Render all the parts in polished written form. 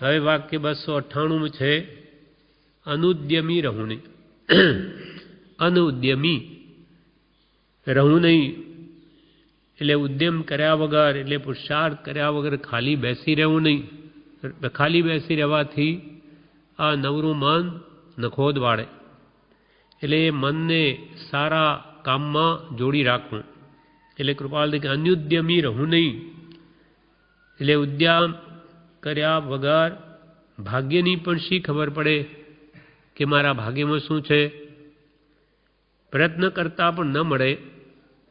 હવે વાક્ય 298 છે, અનુદ્યમી રહું નહીં. અનુદ્યમી રહું નહીં એટલે ઉદ્યમ કર્યા વગર, એટલે પુરુષાર્થ કર્યા વગર ખાલી બેસી રહેવું નહીં. ખાલી બેસી રહેવાથી આ નવરું મન નખોદ વાળે. એટલે એ મનને સારા કામમાં જોડી રાખવું. એટલે કૃપાલ કે અનુદ્યમી રહું નહીં એટલે ઉદ્યમ કર્યા વગર ભાગ્યની પણ શી ખબર પડે કે મારા ભાગ્યમાં શું છે. પ્રયત્ન કરતા પણ ન મળે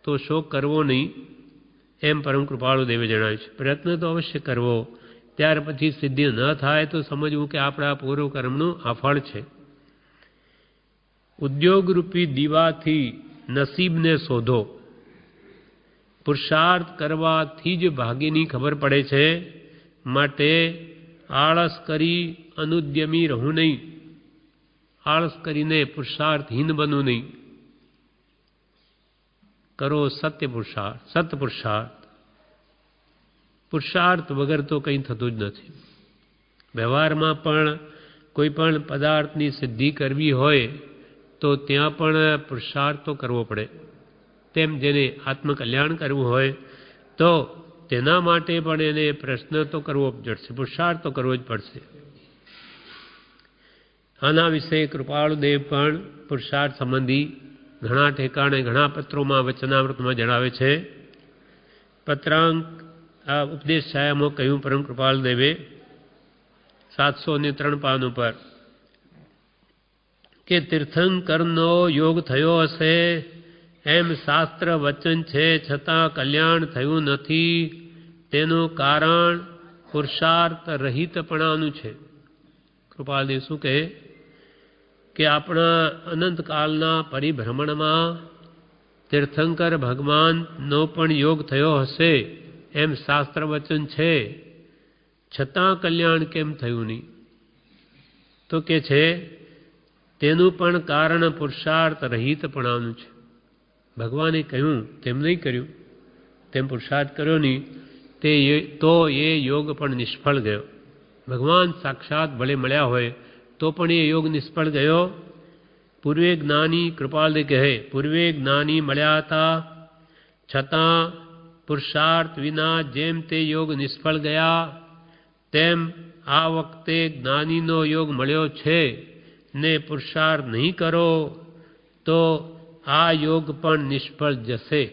તો શોક કરવો નહીં, એમ પરમ કૃપાળુ દેવે જણાવ્યું છે. પ્રયત્ન તો અવશ્ય કરવો, ત્યાર પછી સિદ્ધિ ન થાય તો સમજવું કે આપણા પૂર્વકર્મનું આ ફળ છે. ઉદ્યોગરૂપી દીવાથી નસીબને શોધો. પુરુષાર્થ કરવાથી જ ભાગ્યની ખબર પડે છે. માટે આળસ કરી અનુદ્યમી રહું નહીં, આળસ કરીને પુરુષાર્થહીન બનવું નહીં. કરો સત્ય પુરુષાર્થ, સત પુરુષાર્થ. પુરુષાર્થ વગર તો કંઈ થતું જ નથી. વ્યવહારમાં પણ કોઈ પણ પદાર્થની સિદ્ધિ કરવી હોય તો ત્યાં પણ પુરુષાર્થ તો કરવો પડે. તેમ જેને આત્મકલ્યાણ કરવું હોય તો તેના માટે પણ એને પ્રશ્ન તો કરવો જ પડશે, પુરુષાર્થ તો કરવો જ પડશે. આના વિશે કૃપાળુદેવ પણ પુરુષાર્થ સંબંધી ઘણા ઠેકાણે ઘણા પત્રોમાં વચનામૃતમાં જણાવે છે. પત્રાંક આ ઉપદેશ છાયામાં કહ્યું પરમ કૃપાળુદેવે 703 પાન ઉપર કે તીર્થંકરનો યોગ થયો હશે એમ શાસ્ત્ર વચન છે, છતાં કલ્યાણ થયું નથી. તેનું કારણ પુરુષાર્થ રહિતપણાનું છે. કૃપાલદેવ શું કહે કે આપણા અનંતકાળના પરિભ્રમણમાં તીર્થંકર ભગવાનનો પણ યોગ થયો હશે એમ શાસ્ત્ર વચન છે, છતાં કલ્યાણ કેમ થયું નહીં? તો કે છે તેનું પણ કારણ પુરુષાર્થ રહિતપણાનું છે. ભગવાને કહ્યું તેમ નહીં કર્યું, તેમ પુરુષાર્થ કર્યો નહીં તો એ યોગ પણ નિષ્ફળ ગયો. ભગવાન સાક્ષાત ભલે મળ્યા હોય તો પણ એ યોગ નિષ્ફળ ગયો. પૂર્વે જ્ઞાની કૃપાલદે કહે પૂર્વે જ્ઞાની મળ્યા હતા છતાં પુરુષાર્થ વિના જેમ તે યોગ નિષ્ફળ ગયા તેમ આ વખતે જ્ઞાનીનો યોગ મળ્યો છે ને પુરુષાર્થ નહીં કરો તો આ યોગ પણ નિષ્ફળ જશે.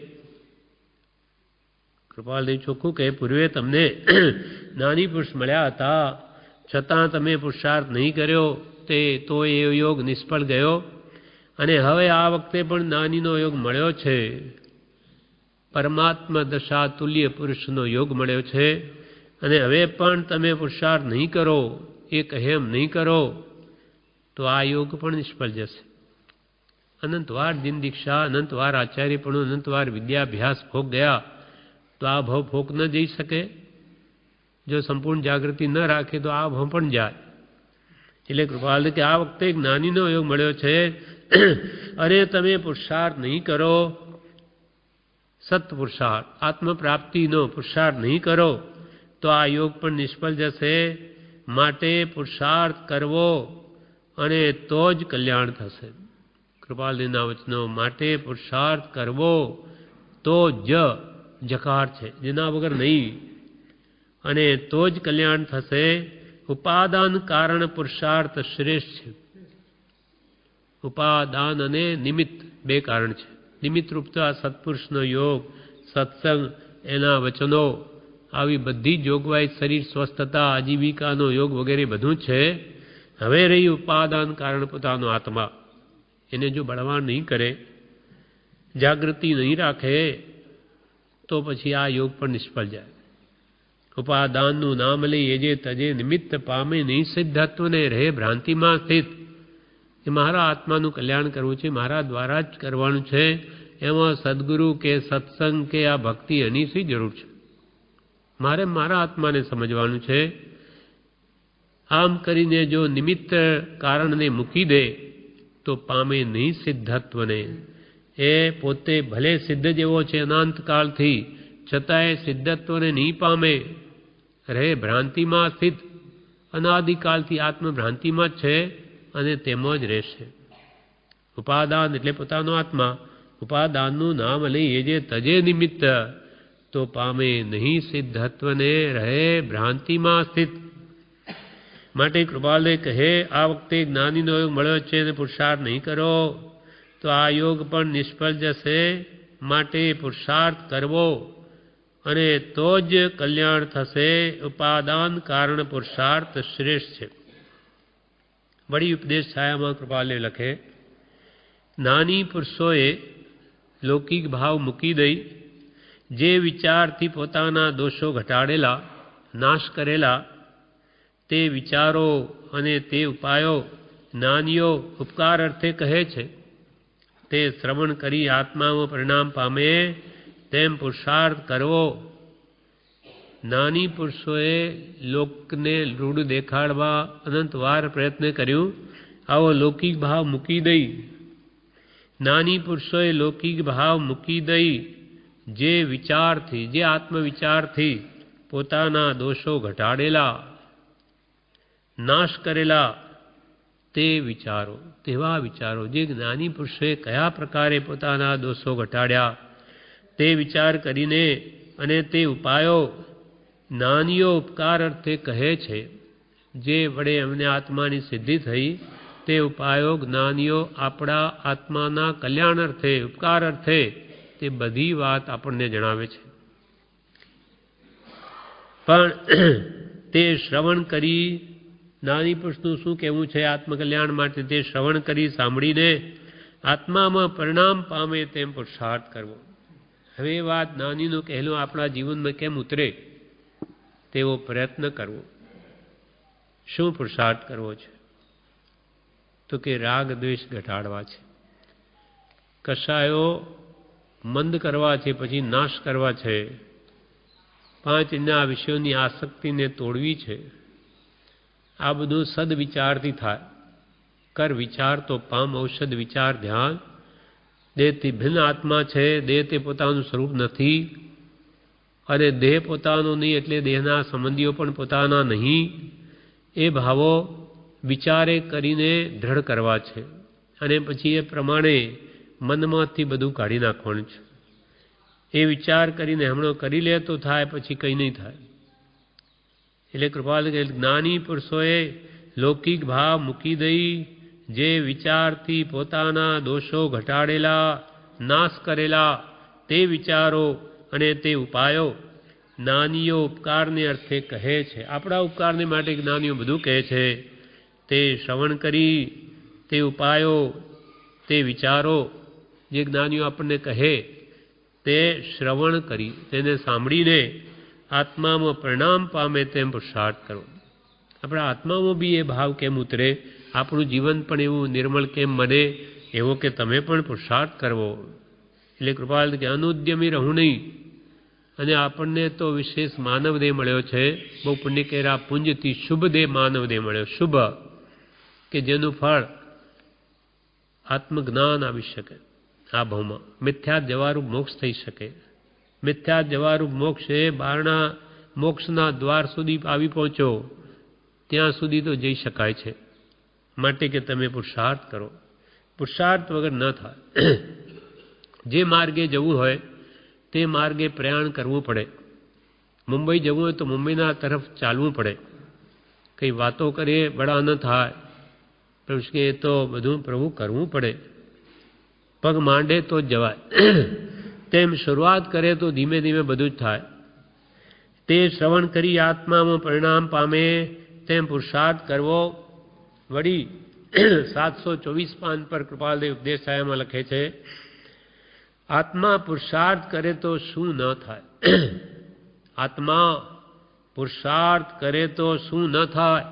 કૃપાલદેવ ચોખ્ખું કહે પૂર્વે તમને જ્ઞાની પુરુષ મળ્યા હતા છતાં તમે પુરુષાર્થ નહીં કર્યો તો એ યોગ નિષ્ફળ ગયો, અને હવે આ વખતે પણ જ્ઞાનીનો યોગ મળ્યો છે. પરમાત્મા દશા તુલ્ય પુરુષનો યોગ મળ્યો છે, અને હવે પણ તમે પુરુષાર્થ નહીં કરો, એ કહે એમ નહીં કરો તો આ યોગ પણ નિષ્ફળ જશે. અનંતવાર દિન દીક્ષા, અનંતવાર આચાર્યપણું, અનંતવાર વિદ્યાભ્યાસ ભોગ ગયા તો આ ભાવ ભોગ ન જઈ શકે. જો સંપૂર્ણ જાગૃતિ ન રાખે તો આ ભાવ પણ જાય. એટલે કૃપાલ કે આ વખતે જ્ઞાનીનો યોગ મળ્યો છે અને તમે પુરુષાર્થ નહીં કરો, સત પુરુષાર્થ આત્મપ્રાપ્તિનો પુરુષાર્થ નહીં કરો તો આ યોગ પણ નિષ્ફળ જશે. માટે પુરુષાર્થ કરવો અને તો જ કલ્યાણ થશે. કૃપાલજીના વચનો માટે પુરુષાર્થ કરવો તો જ જકાર છે, જેના વગર નહીં, અને તો જ કલ્યાણ થશે. ઉપાદાન કારણ પુરુષાર્થ શ્રેષ્ઠ છે. ઉપાદાન અને નિમિત્ત બે કારણ છે. નિમિત્ત રૂપ તો આ સત્પુરુષનો યોગ, સત્સંગ, એના વચનો, આવી બધી જોગવાઈ, શરીર સ્વસ્થતા, આજીવિકાનો યોગ વગેરે બધું છે. હવે રહી ઉપાદાન કારણ પોતાનો આત્મા, એને જો બળવાન નહીં કરે, જાગૃતિ નહીં રાખે તો પછી આ યોગ પણ નિષ્ફળ જાય. ઉપાદાનનું નામ લઈ એ જે તજે નિમિત્ત પામે નહીં સિદ્ધત્વને રહે ભ્રાંતિમાં સ્થિત. એ મારા આત્માનું કલ્યાણ કરવું છે, મારા દ્વારા જ કરવાનું છે. એમાં સદગુરુ કે સત્સંગ કે આ ભક્તિ એની શી જરૂર છે? મારે મારા આત્માને સમજવાનું છે. આમ કરીને જો નિમિત્ત કારણને મૂકી દે તો પામે નહીં સિદ્ધત્વને. એ પોતે ભલે સિદ્ધ જેવો છે અનંતકાળથી, છતાંય સિદ્ધત્વને નહીં પામે, રહે ભ્રાંતિમાં સ્થિત. અનાદિકાલથી આત્મભ્રાંતિમાં જ છે અને તેમ જ રહેશે. ઉપાદાન એટલે પોતાનો આત્મા. ઉપાદાનનું નામ લઈએ જે તજે નિમિત્ત તો પામે નહીં સિદ્ધત્વને રહે ભ્રાંતિમાં સ્થિત. માટે કૃપાલદેવ કહે આ વખતે જ્ઞાનીનો યોગ મળ્યો છે અને પુરુષાર્થ નહીં કરો તો આ યોગ પણ નિષ્ફળ જશે. માટે પુરુષાર્થ કરવો અને તો જ કલ્યાણ થશે. ઉપાદાન કારણ પુરુષાર્થ શ્રેષ્ઠ છે. વળી ઉપદેશ છાયામાં કૃપાલદેવ લખે નાની પુરુષોએ લૌકિક ભાવ મૂકી દઈ જે વિચારથી પોતાના દોષો ઘટાડેલા નાશ કરેલા તે વિચારો અને તે ઉપાયો જ્ઞાનીઓ ઉપકાર અર્થે કહે છે તે શ્રવણ કરી આત્મામાં પરિણામ પામે તેમ પુરુષાર્થ કરવો. નાની પુરુષોએ લોકને રૂઢ દેખાડવા અનંતવાર પ્રયત્ન કર્યું. આવો લૌકિક ભાવ મૂકી દઈ નાની પુરુષોએ લૌકિક ભાવ મૂકી દઈ જે વિચારથી જે આત્મવિચારથી પોતાના દોષો ઘટાડેલા નાશ કરેલા તે વિચારો તેવા વિચારો જે જ્ઞાની પુરુષે કયા પ્રકારે પોતાના દોષો ઘટાડ્યા તે વિચાર કરીને અને તે ઉપાયો જ્ઞાનીઓ ઉપકાર અર્થે કહે છે જે વડે અમને આત્માની સિદ્ધિ થઈ તે ઉપાયો જ્ઞાનીઓ આપણા આત્માના કલ્યાણ અર્થે ઉપકાર અર્થે તે બધી વાત આપણને જણાવે છે. પણ તે શ્રવણ કરી નાની પુરુષનું શું કહેવું છે આત્મકલ્યાણ માટે તે શ્રવણ કરી સાંભળીને આત્મામાં પરિણામ પામે તેમ પુરુષાર્થ કરવો. હવે વાત નાનીનું કહેલું આપણા જીવનમાં કેમ ઉતરે તેવો પ્રયત્ન કરવો. શું પુરુષાર્થ કરવો છે તો કે રાગ દ્વેષ ઘટાડવા છે. કશાયો મંદ કરવા છે પછી નાશ કરવા છે. 5 ઇન્દ્રિય વિષયોની આસક્તિને તોડવી છે. આ બધું સદવિચારથી થાય. કર વિચાર તો પામ ઔષધ વિચાર ધ્યાન. દેહથી ભિન્ન આત્મા છે. દેહ તે પોતાનું સ્વરૂપ નથી અને દેહ પોતાનો નહીં એટલે દેહના સંબંધીઓ પણ પોતાના નહીં. એ ભાવો વિચારે કરીને દ્રઢ કરવા છે અને પછી એ પ્રમાણે મનમાંથી બધું કાઢી નાખવાનું છે. એ વિચાર કરીને હમણાં કરી લે તો થાય પછી કંઈ નહીં થાય. એટલે કૃપાલ જ્ઞાની પુરુષોએ લૌકિક ભાવ મૂકી દઈ જે વિચારથી પોતાના દોષો ઘટાડેલા નાશ કરેલા તે વિચારો અને તે ઉપાયો જ્ઞાનીઓ ઉપકારને અર્થે કહે છે. આપણા ઉપકારને માટે જ્ઞાનીઓ બધું કહે છે. તે શ્રવણ કરી તે ઉપાયો તે વિચારો જે જ્ઞાનીઓ આપણને કહે તે શ્રવણ કરી તેને સાંભળીને આત્મામાં પરિણામ પામે તેમ પુરુષાર્થ કરો. આપણા આત્મામાં બી એ ભાવ કેમ ઉતરે આપણું જીવન પણ એવું નિર્મળ કેમ બને એવો કે તમે પણ પુરુષાર્થ કરવો. એટલે કૃપાલ કે અનુદ્યમી રહું નહીં. અને આપણને તો વિશેષ માનવ દેહ મળ્યો છે. બહુ પુણ્ય કેરા પુંજથી શુભ દેહ માનવ દેહ મળ્યો. શુભ કે જેનું ફળ આત્મજ્ઞાન આવી શકે આ ભાવમાં. મિથ્યા જવારૂપ મોક્ષ થઈ શકે. મિથ્યા જવારૂપ મોક્ષ એ બારણા મોક્ષના દ્વાર સુધી આવી પહોંચો ત્યાં સુધી તો જઈ શકાય છે. માટે કે તમે પુરુષાર્થ કરો. પુરુષાર્થ વગર ન થાય. જે માર્ગે જવું હોય તે માર્ગે પ્રયાણ કરવું પડે. મુંબઈ જવું હોય તો મુંબઈના તરફ ચાલવું પડે. કંઈ વાતો કરીએ બળા ન થાય પણ કે તો બધું પ્રભુ કરવું પડે. પગ માંડે તો જ જવાય. તેમ શરૂઆત કરે તો ધીમે ધીમે બધું જ થાય. તે શ્રવણ કરી આત્મામાં પરિણામ પામે તેમ પુરુષાર્થ કરવો. વળી 724 પાન પર કૃપાલદેવ ઉપદેશ છાયામાં લખે છે આત્મા પુરુષાર્થ કરે તો શું ન થાય. આત્મા પુરુષાર્થ કરે તો શું ન થાય.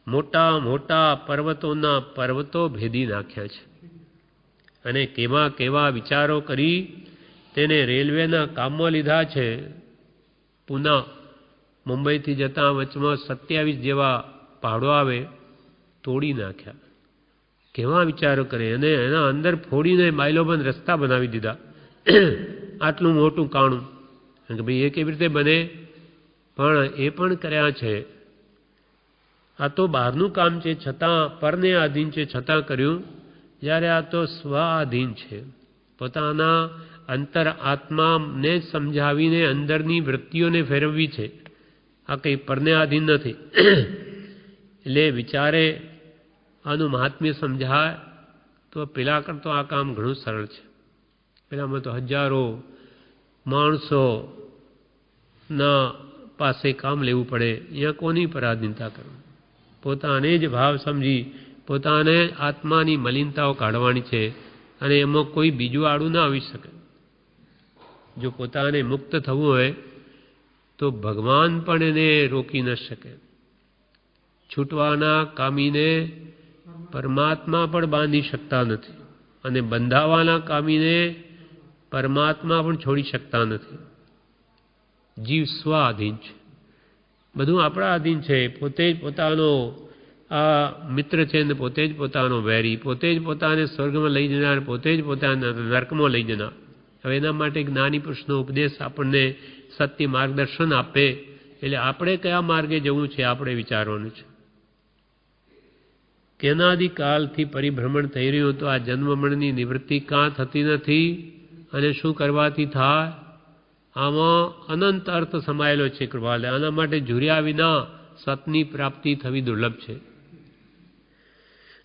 મોટા મોટા પર્વતોના પર્વતો ભેદી નાખ્યા છે અને કેવા કેવા વિચારો કરી તેને રેલવેના કામમાં લીધા છે. પુના મુંબઈથી જતા વચમાં 27 જેવા પહાડો આવે તોડી નાખ્યા. કેવા વિચારો કરે અને એના અંદર ફોડીને માઇલોબંધ રસ્તા બનાવી દીધા. આટલું મોટું કાણું કે ભાઈ એ કેવી રીતે બને. પણ એ પણ કર્યા છે આ તો બહારનું કામ છે છતાં પરને આધીન છે છતાં કર્યું, જ્યારે આ તો સ્વ આધીન છે. પોતાના અંતર આત્માને સમજાવીને અંદરની વૃત્તિઓને ફેરવવી છે. આ કંઈ પરને આધીન નથી. એટલે વિચારે આનું મહાત્મ્ય સમજાય તો પેલા કરતો આ કામ ઘણું સરળ છે. પેલામાં તો હજારો માણસોના પાસે કામ લેવું પડે. અહીંયા કોની પર આધીનતા કરવી? પોતાને જ ભાવ સમજી પોતાને આત્માની મલિનતાઓ કાઢવાની છે, અને એમાં કોઈ બીજું આડું ના આવી શકે. જો પોતાને મુક્ત થવું હોય તો ભગવાન પણ એને રોકી ન શકે. છૂટવાના કામીને પરમાત્મા પણ બાંધી શકતા નથી, અને બંધાવાના કામીને પરમાત્મા પણ છોડી શકતા નથી. જીવ સ્વ આધીન છે, બધું આપણા આધીન છે. પોતે જ પોતાનો આ મિત્ર છે ને પોતે જ પોતાનો વેરી, પોતે જ પોતાને સ્વર્ગમાં લઈ જનાર, પોતે જ પોતાને નર્કમાં લઈ જનાર. હવે એના માટે જ્ઞાની પુરુષનો ઉપદેશ આપણને સત્ય માર્ગદર્શન આપે, એટલે આપણે કયા માર્ગે જવું છે આપણે વિચારવાનું છે. કેનાદિકાલથી પરિભ્રમણ થઈ રહ્યું તો આ જન્મમરણની નિવૃત્તિ કાં થતી નથી, અને શું કરવાથી થાય? આમાં અનંત અર્થ સમાયેલો છે કૃપાલે. આના માટે ઝૂર્યા વિના સતની પ્રાપ્તિ થવી દુર્લભ છે.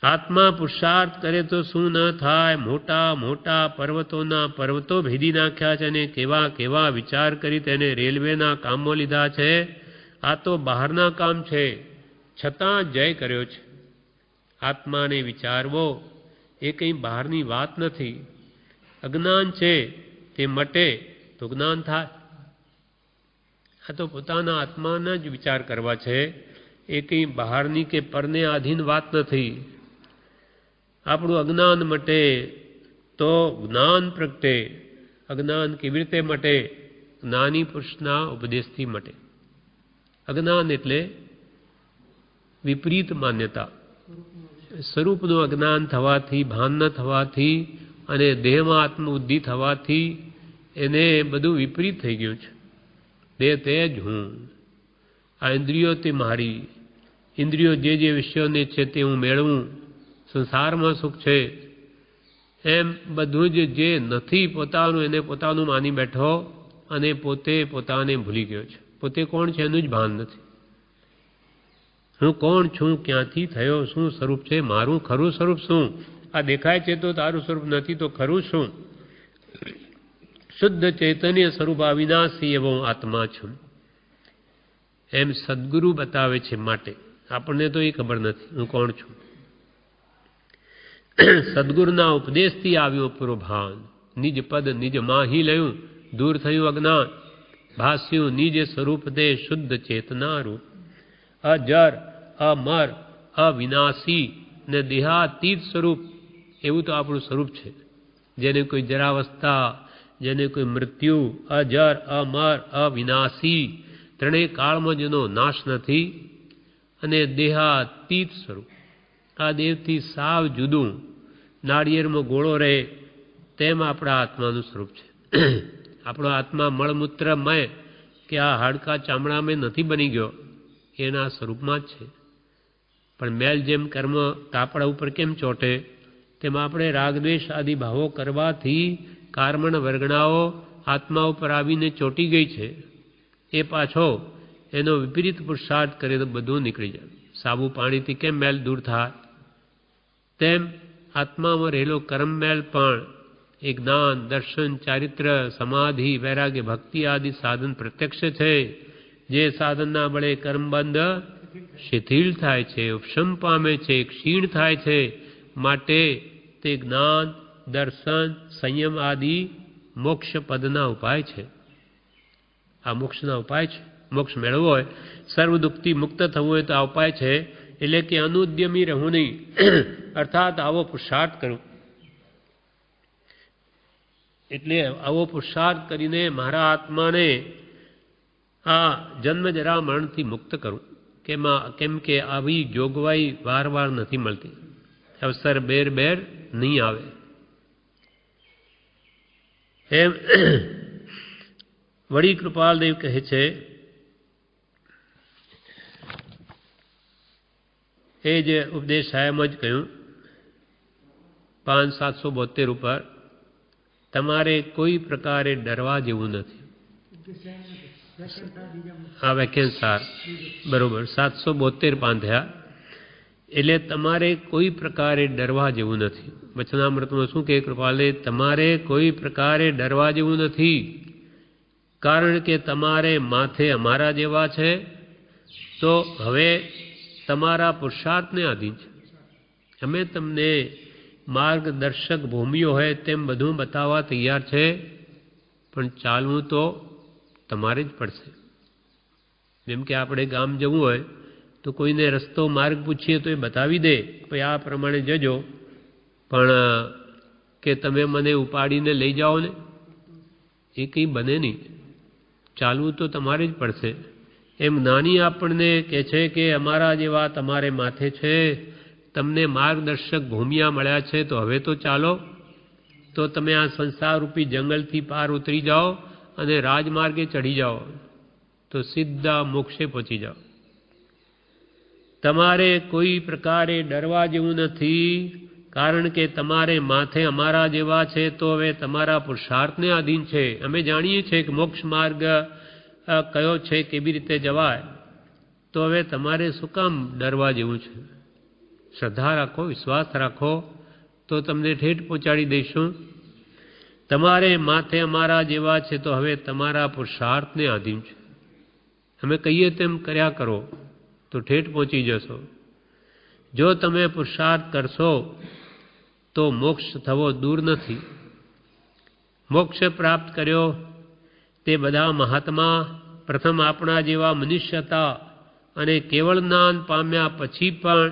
આત્મા પુરુષાર્થ કરે તો શું ન થાય? મોટા મોટા પર્વતોના પર્વતો ભેદી નાખ્યા છે, અને કેવા કેવા વિચાર કરી તેને રેલવેના કામમાં લીધા છે. આ તો બહારના કામ છે છતાં જય કર્યો છે. આત્માને વિચારવો એ કંઈ બહારની વાત નથી. અજ્ઞાન છે તે મટે તો જ્ઞાન થાય. આ તો પોતાના આત્માના જ વિચાર કરવા છે, એ કંઈ બહારની કે પરને આધીન વાત નથી. આપણું અજ્ઞાન મટે તો જ્ઞાન પ્રગટે. અજ્ઞાન કેવી રીતે મટે? જ્ઞાની પુરુષના ઉપદેશથી મટે. અજ્ઞાન એટલે વિપરીત માન્યતા. સ્વરૂપનું અજ્ઞાન થવાથી, ભાન ન થવાથી અને દેહમાં આત્મબુદ્ધિ થવાથી એને બધું વિપરીત થઈ ગયું છે. દેહ તે જ હું, આ ઇન્દ્રિયો તે મારી, ઇન્દ્રિયો જે વિષયોને છે તે હું મેળવું, સંસારમાં સુખ છે, એમ બધું જ જે નથી પોતાનું એને પોતાનું માની બેઠો, અને પોતે પોતાને ભૂલી ગયો છે. પોતે કોણ છે એનું જ ભાન નથી. હું કોણ છું, ક્યાંથી થયો, શું સ્વરૂપ છે મારું, ખરું સ્વરૂપ શું? આ દેખાય છે તો તારું સ્વરૂપ નથી તો ખરું શું? શુદ્ધ ચૈતન્ય સ્વરૂપ અવિનાશી એવો આત્મા છું, એમ સદગુરુ બતાવે છે. માટે આપણને તો એ ખબર નથી હું કોણ છું. સદગુરુના ઉપદેશથી આવ્યો પૂરો ભાન. નિજ પદ નિજ માહી લયું, દૂર થયું અજ્ઞાન, ભાસ્યું નિજ સ્વરૂપ તે શુદ્ધ ચેતના રૂપ. અજર, અમર, અવિનાશી ને દેહાતીત સ્વરૂપ, એવું તો આપણું સ્વરૂપ છે. જેને કોઈ જરાવસ્થા, જેને કોઈ મૃત્યુ, અજર, અમર, અવિનાશી, ત્રણેય કાળમાં જેનો નાશ નથી, અને દેહાતીત સ્વરૂપ. આ દેહથી સાવ જુદું, નાળિયેરમાં ગોળો રહે તેમ આપણા આત્માનું સ્વરૂપ છે. આપણો આત્મા મળમૂત્રમય કે આ હાડકા ચામડામાં નથી બની ગયો, એના સ્વરૂપમાં જ છે. પણ મેલ જેમ કર્મ કાપડા ઉપર કેમ ચોંટે, તેમ આપણે રાગદ્વેષ આદિ ભાવો કરવાથી કાર્મણ વર્ગણાઓ આત્મા ઉપર આવીને ચોંટી ગઈ છે. એ પાછો એનો વિપરીત પુરુષાર્થ કરે તો બધું નીકળી જાય. સાબુ પાણીથી કેમ મેલ દૂર થાય, તેમ આત્મામાં રહેલો કર્મ મેલ પણ એ જ્ઞાન, દર્શન, ચારિત્ર, સમાધિ, વૈરાગ્ય, ભક્તિ આદિ સાધન પ્રત્યક્ષ છે. જે સાધનના બળે કર્મબંધ શિથિલ થાય છે, ઉપશમ પામે છે, ક્ષીણ થાય છે. માટે તે જ્ઞાન, દર્શન, સંયમ આદિ મોક્ષ પદના ઉપાય છે. આ મોક્ષના ઉપાય છે. મોક્ષ મેળવવો હોય, સર્વ દુઃખથી મુક્ત થવું હોય તો આ ઉપાય છે. એટલે કે અનુદ્યમી રહું નહીં, અર્થાત આવો પુરુષાર્થ કરું. એટલે આવો પુરુષાર્થ કરીને મારા આત્માને આ જન્મ જરા મરણથી મુક્ત કરું. કેમ કે આવી જોગવાઈ વાર વાર નથી મળતી, અવસર બેર બેર નહીં આવે. એમ વળી કૃપાલદેવ કહે છે, એ જ ઉપદેશ સાહેબમાં જ કહ્યું 5772 ઉપર તમારે કોઈ પ્રકારે ડરવા જેવું નથી. હા વેકેન્સ સાર બરોબર 772 પાન થયા. એટલે તમારે કોઈ પ્રકારે ડરવા જેવું નથી. વચનામૃતમાં શું કહે કૃપાલે? તમારે કોઈ પ્રકારે ડરવા જેવું નથી, કારણ કે તમારે માથે અમારા જેવા છે, તો હવે તમારા પુરુષાર્થને આધીન છે. અમે તમને માર્ગદર્શક ભૂમિઓ હોય તેમ બધું બતાવવા તૈયાર છે, પણ ચાલવું તો તમારે જ પડશે. જેમ કે આપણે ગામ જવું હોય તો કોઈને રસ્તો માર્ગ પૂછીએ તો એ બતાવી દે, ભાઈ આ પ્રમાણે જજો, પણ કે તમે મને ઉપાડીને લઈ જાઓ ને, એ કંઈ બને નહીં. ચાલવું તો તમારે જ પડશે. એમ જ્ઞાની આપણને કહે છે કે અમારા જેવા તમારે માથે છે, તમને માર્ગદર્શક ભૂમિયા મળ્યા છે, તો હવે તો ચાલો. તો તમે આ સંસારરૂપી જંગલથી પાર ઉતરી જાઓ અને રાજમાર્ગે ચઢી જાઓ, તો સીધા મોક્ષે પહોંચી જાઓ. તમારે કોઈ પ્રકારે ડરવા જેવું નથી, કારણ કે તમારે માથે અમારા જેવા છે, તો હવે તમારા પુરુષાર્થને આધીન છે. અમે જાણીએ છીએ કે મોક્ષ માર્ગ કયો છે, કેવી રીતે જવાય, તો હવે તમારે શું કામ ડરવા જેવું છે? શ્રદ્ધા રાખો, વિશ્વાસ રાખો, તો તમને ઠેઠ પહોંચાડી દઈશું. તમારે માથે અમારા જેવા છે, તો હવે તમારા પુરુષાર્થને આધીન છે. અમે કહીએ તેમ કર્યા કરો તો ઠેઠ પહોંચી જશો. જો તમે પુરુષાર્થ કરશો તો મોક્ષ થવો દૂર નથી. મોક્ષ પ્રાપ્ત કર્યો તે બધા મહાત્મા પ્રથમ આપણા જેવા મનુષ્ય હતા, અને કેવળ જ્ઞાન પામ્યા પછી પણ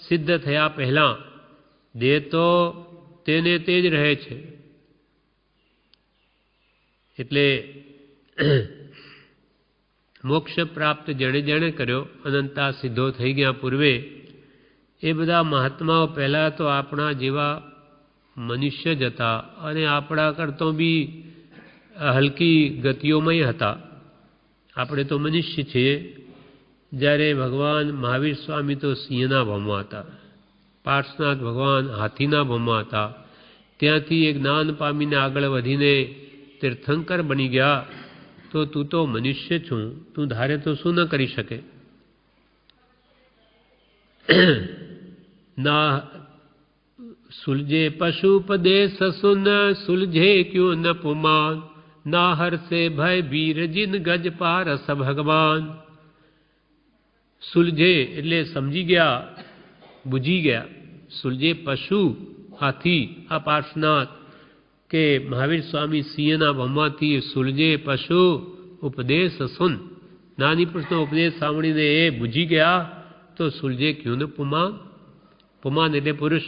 સિદ્ધ થયા પહેલાં દેહ તો તેને તે જ રહે છે. એટલે મોક્ષ પ્રાપ્ત જેણે જેણે કર્યો, અનંતા સિદ્ધો થઈ ગયા પૂર્વે, એ બધા મહાત્માઓ પહેલાં તો આપણા જેવા મનુષ્ય જ હતા, અને આપણા કરતો બી હલકી ગતિઓમાં હતા. આપણે તો મનુષ્ય છીએ. જ્યારે ભગવાન મહાવીર સ્વામી તો સિંહના ભોમમાં હતા, પાર્શ્વનાથ ભગવાન હાથીના ભોમમાં હતા. ત્યાંથી એ જ્ઞાન પામીને આગળ વધીને તીર્થંકર બની ગયા. તો તું તો મનુષ્ય છું, તું ધારે તો શું ન કરી શકે? ના સુલझे पशुपदेश सुन सुलझे क्यों न पुमान, ना हर से भय वीर जिन गज पारस भगवान. સુલझे એટલે સમજી ગયા, બુજી ગયા. સુલझे પશુ હાથી, આ પાર્શ્વનાથ કે મહાવીર સ્વામી સિંહના ભમમાંથી સુલझे પશુ ઉપદેશ સુન, નાની પુરુષનો ઉપદેશ સાંભળીને એ બુજી ગયા. તો સુલझे ક્યું ન પુમાન, પુમાન એટલે પુરુષ.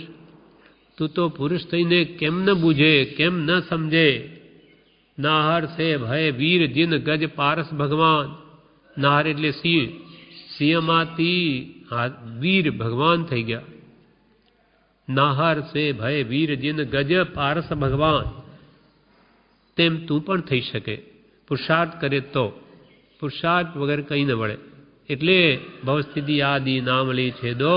તું તો પુરુષ થઈને કેમ ન બુঝે, કેમ ન સમજે? નાહર સે ભય વીર જીન ગજ પારસ ભગવાન. નાહર એટલે સિંહ, સિંહમાંથી વીર ભગવાન થઈ ગયા. નાહર સે ભય વીર જીન ગજ પારસ ભગવાન. તેમ તું પણ થઈ શકે, પુરુષાર્થ કરે તો. પુરુષાર્થ વગર કંઈ ન વળે. એટલે ભવસ્થિતિ આદિ નામ લે છેદો,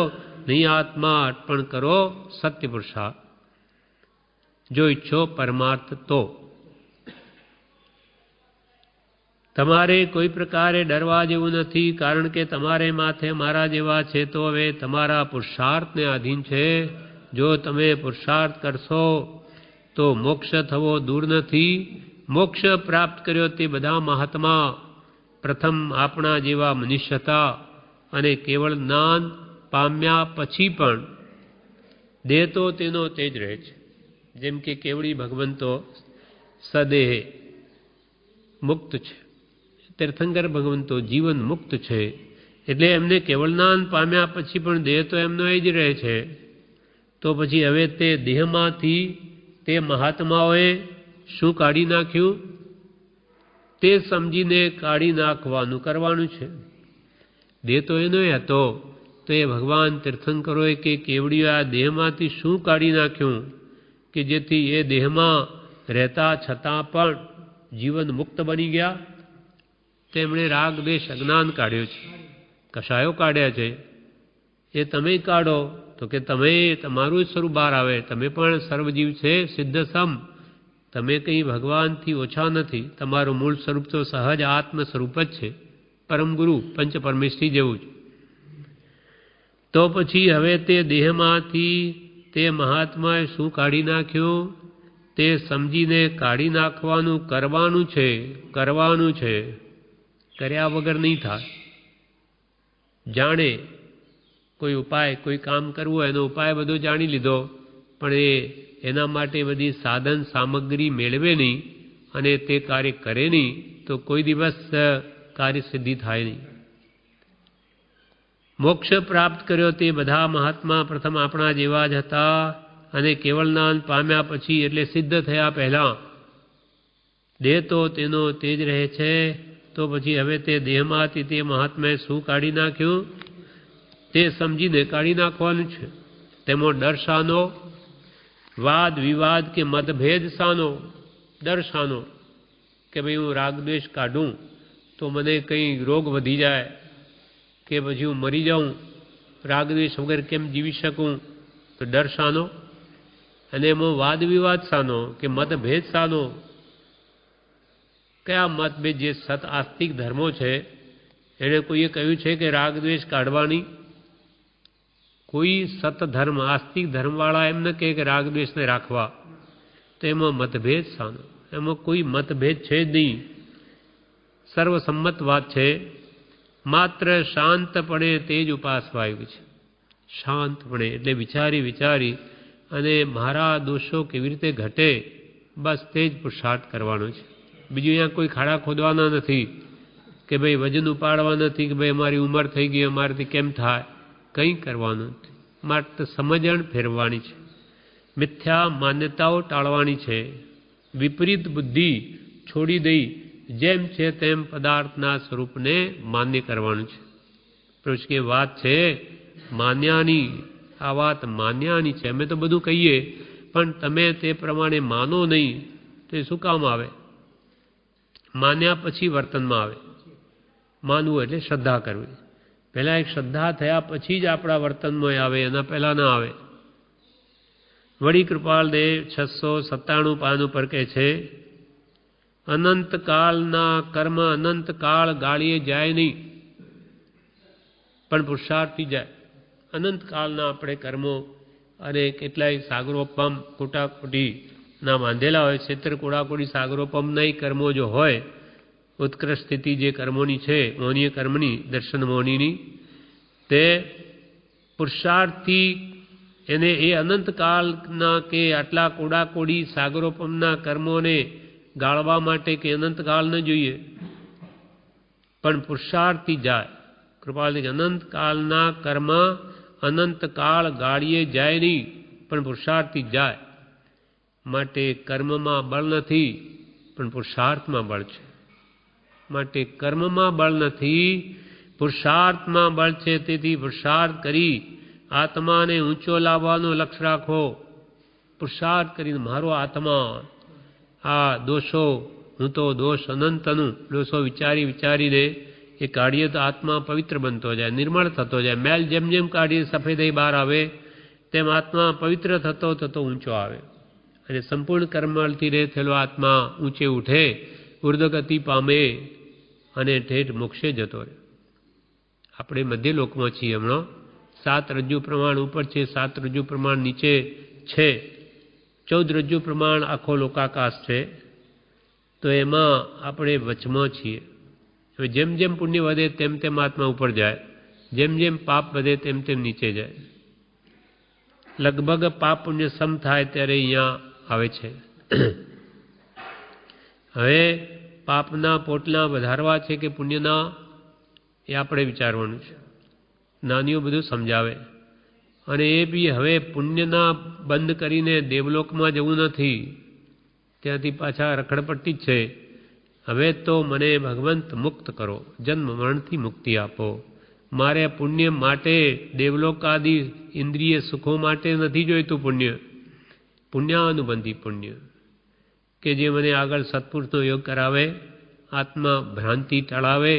નહીં આત્મા અર્પણ કરો સત્ય પુરુષાર્થ. જો ઈચ્છો પરમાર્થ તો. તમારે કોઈ પ્રકારે ડરવા જેવું નથી, કારણ કે તમારે માથે મારા જેવા છે, તો હવે તમારા પુરુષાર્થને આધીન છે. જો તમે પુરુષાર્થ કરશો તો મોક્ષ થવો દૂર નથી. મોક્ષ પ્રાપ્ત કર્યો તે બધા મહાત્મા પ્રથમ આપણા જેવા મનુષ્ય હતા, અને કેવળ જ્ઞાન પામ્યા પછી પણ દેહ તો તેનો તે જ રહે છે. જેમ કે કેવડી ભગવંતો સદેહ મુક્ત છે, તીર્થંકર ભગવંતો જીવન મુક્ત છે. એટલે એમને કેવળ જ્ઞાન પામ્યા પછી પણ દેહ તો એમનો એ જ રહે છે. તો પછી હવે તે દેહમાંથી તે મહાત્માઓએ શું કાઢી નાખ્યું? તે સમજીને કાઢી નાખવાનું કરવાનું છે. દેહ તો એનો હતો, તો એ ભગવાન તીર્થંકરોએ કે કેવડીઓ આ દેહમાંથી શું કાઢી નાખ્યું કે જેથી એ દેહમાં રહેતા છતાં પણ જીવન મુક્ત બની ગયા? તેમણે રાગ દ્વેષ અજ્ઞાન કાઢ્યો છે, કશાયો કાઢ્યા છે. એ તમે કાઢો તો કે તમે તમારું સ્વરૂપ બહાર આવે. તમે પણ સર્વજીવ છે, સિદ્ધ સમ. તમે કંઈ ભગવાનથી ઓછા નથી. તમારું મૂળ સ્વરૂપ તો સહજ આત્મ સ્વરૂપ જ છે, પરમ ગુરુ પંચ પરમેશ્વરી જેવું જ. તો પછી હવે તે દેહમાંથી તે મહાત્માએ શું કાઢી નાખ્યું તે સમજીને કાઢી નાખવાનું કરવાનું છે. કર્યા વગર નહીં થાય. જાણે કોઈ ઉપાય, કોઈ કામ કરવું હોય એનો ઉપાય બધો જાણી લીધો, પણ એના માટે બધી સાધન સામગ્રી મેળવે નહીં અને તે કાર્ય કરે નહીં તો કોઈ દિવસ કાર્ય સિદ્ધિ થાય નહીં. મોક્ષ પ્રાપ્ત કર્યો તે બધા મહાત્મા પ્રથમ આપણા જેવા જ હતા અને કેવળ જ્ઞાન પામ્યા પછી એટલે સિદ્ધ થયા પહેલાં દેહ તો તેનો તે જ રહે છે. તો પછી હવે તે દેહમાંથી તે મહાત્માએ શું કાઢી નાખ્યું તે સમજીને કાઢી નાખવાનું છે. તેમાં ડર શાનો, વાદ વિવાદ કે મતભેદ શાનો? ડર શાનો કે ભાઈ હું રાગદ્વેષ કાઢું તો મને કંઈ રોગ વધી જાય કે પછી હું મરી જાઉં, રાગદ્વેષ વગર કેમ જીવી શકું? તો ડર શાનો? અને એમાં વાદ વિવાદ શાનો કે મતભેદ શાનો? કયા મતભેદ? જે સત આસ્તિક ધર્મો છે એણે કોઈએ કહ્યું છે કે રાગદ્વેષ કાઢવાની? કોઈ સતધર્મ આસ્તિક ધર્મવાળા એમ ન કહે કે રાગદ્વેષને રાખવા. તો એમાં મતભેદ શાનો? એમાં કોઈ મતભેદ છે જ નહીં. સર્વસંમત વાત છે. માત્ર શાંતપણે તે જ ઉપાસવાયું છે. શાંતપણે એટલે વિચારી અને મારા દોષો કેવી રીતે ઘટે બસ તે જ પુરુષાર્થ કરવાનો છે. બીજું અહીંયા કોઈ ખાડા ખોદવાના નથી કે ભાઈ વજન ઉપાડવા નથી કે ભાઈ અમારી ઉંમર થઈ ગઈ અમારાથી કેમ થાય. કંઈ કરવાનું નથી. માત્ર સમજણ ફેરવવાની છે. મિથ્યા માન્યતાઓ ટાળવાની છે. વિપરીત બુદ્ધિ છોડી દઈ જેમ છે તેમ પદાર્થના સ્વરૂપને માન્ય કરવાનું છે. પછી કે વાત છે માન્યાની, આ વાત માન્યાની છે. અમે તો બધું કહીએ પણ તમે તે પ્રમાણે માનો નહીં તો એ શું કામ આવે? માન્યા પછી વર્તનમાં આવે. માનવું એટલે શ્રદ્ધા કરવી. પહેલાં એક શ્રદ્ધા થયા પછી જ આપણા વર્તનમાં આવે, એના પહેલાં ના આવે. વળી કૃપાલદેવ 697 પાન ઉપર કહે છે અનંતકાળના કર્મ અનંતકાળ ગાળીએ જાય નહીં પણ પુરુષાર્થથી જાય. અનંતકાળના આપણે કર્મો અને કેટલાય સાગરોપમ કોટાકોટીના બાંધેલા હોય. ક્ષેત્ર કોડાકોટી સાગરોપમ નહીં કર્મો જો હોય, ઉત્કૃષ્ટ સ્થિતિ જે કર્મોની છે મૌનીય કર્મની, દર્શન મૌનીની, તે પુરુષાર્થથી એને એ અનંતકાળના કે આટલા કોડાકોડી સાગરોપમના કર્મોને ગાળવા માટે કે અનંતકાળ ન જોઈએ પણ પુરુષાર્થથી જાય. કૃપાલથી અનંતકાળના કર્મ અનંતકાળ ગાળીએ જાય નહીં પણ પુરુષાર્થથી જાય. માટે કર્મમાં બળ નથી પણ પુરુષાર્થમાં બળ છે. માટે કર્મમાં બળ નથી, પુરુષાર્થમાં બળ છે. તેથી પુરુષાર્થ કરી આત્માને ઊંચો લાવવાનો લક્ષ્ય રાખો. પુરુષાર્થ કરીને મારો આત્મા આ દોષો, હું તો દોષ અનંતનું દોષો વિચારીને એ કાઢીએ તો આત્મા પવિત્ર બનતો જાય, નિર્મળ થતો જાય. મેલ જેમ જેમ કાઢીએ સફેદાઈ બહાર આવે તેમ આત્મા પવિત્ર થતો ઊંચો આવે અને સંપૂર્ણ કર્મથી રહેલો આત્મા ઊંચે ઉઠે, ઉર્ધગતિ પામે અને ઠેઠ મોક્ષે જતો રહે. આપણે મધ્ય લોકમાં છીએ હમણાં. 7 રજ્જુ પ્રમાણ ઉપર છે, 7 રજ્જુ પ્રમાણ નીચે છે, 14 રજ્જુ પ્રમાણ આખો લોકાકાશ છે. તો એમાં આપણે વચમાં છીએ. હવે જેમ જેમ પુણ્ય વધે તેમ તેમ આત્મા ઉપર જાય, જેમ જેમ પાપ વધે તેમ તેમ નીચે જાય. લગભગ પાપ પુણ્ય સમ થાય ત્યારે અહીંયા આવે છે. હવે પાપના પોટલા વધારવા છે કે પુણ્યના એ આપણે વિચારવાનું છે. નાનીઓ બધું સમજાવે અને એ બી હવે પુણ્યના બંધ કરીને દેવલોકમાં જવું નથી, ત્યાંથી પાછા રખડપટ્ટી જ છે. હવે તો મને ભગવંત મુક્ત કરો, જન્મ મરણથી મુક્તિ આપો. મારે પુણ્ય માટે દેવલોક આદિ ઇન્દ્રિય સુખો માટે નથી જોઈતું. પુણ્યાનુબંધી પુણ્ય કે જે મને આગળ સત્પુરુષનો યોગ કરાવે, આત્મા ભ્રાંતિ ટળાવે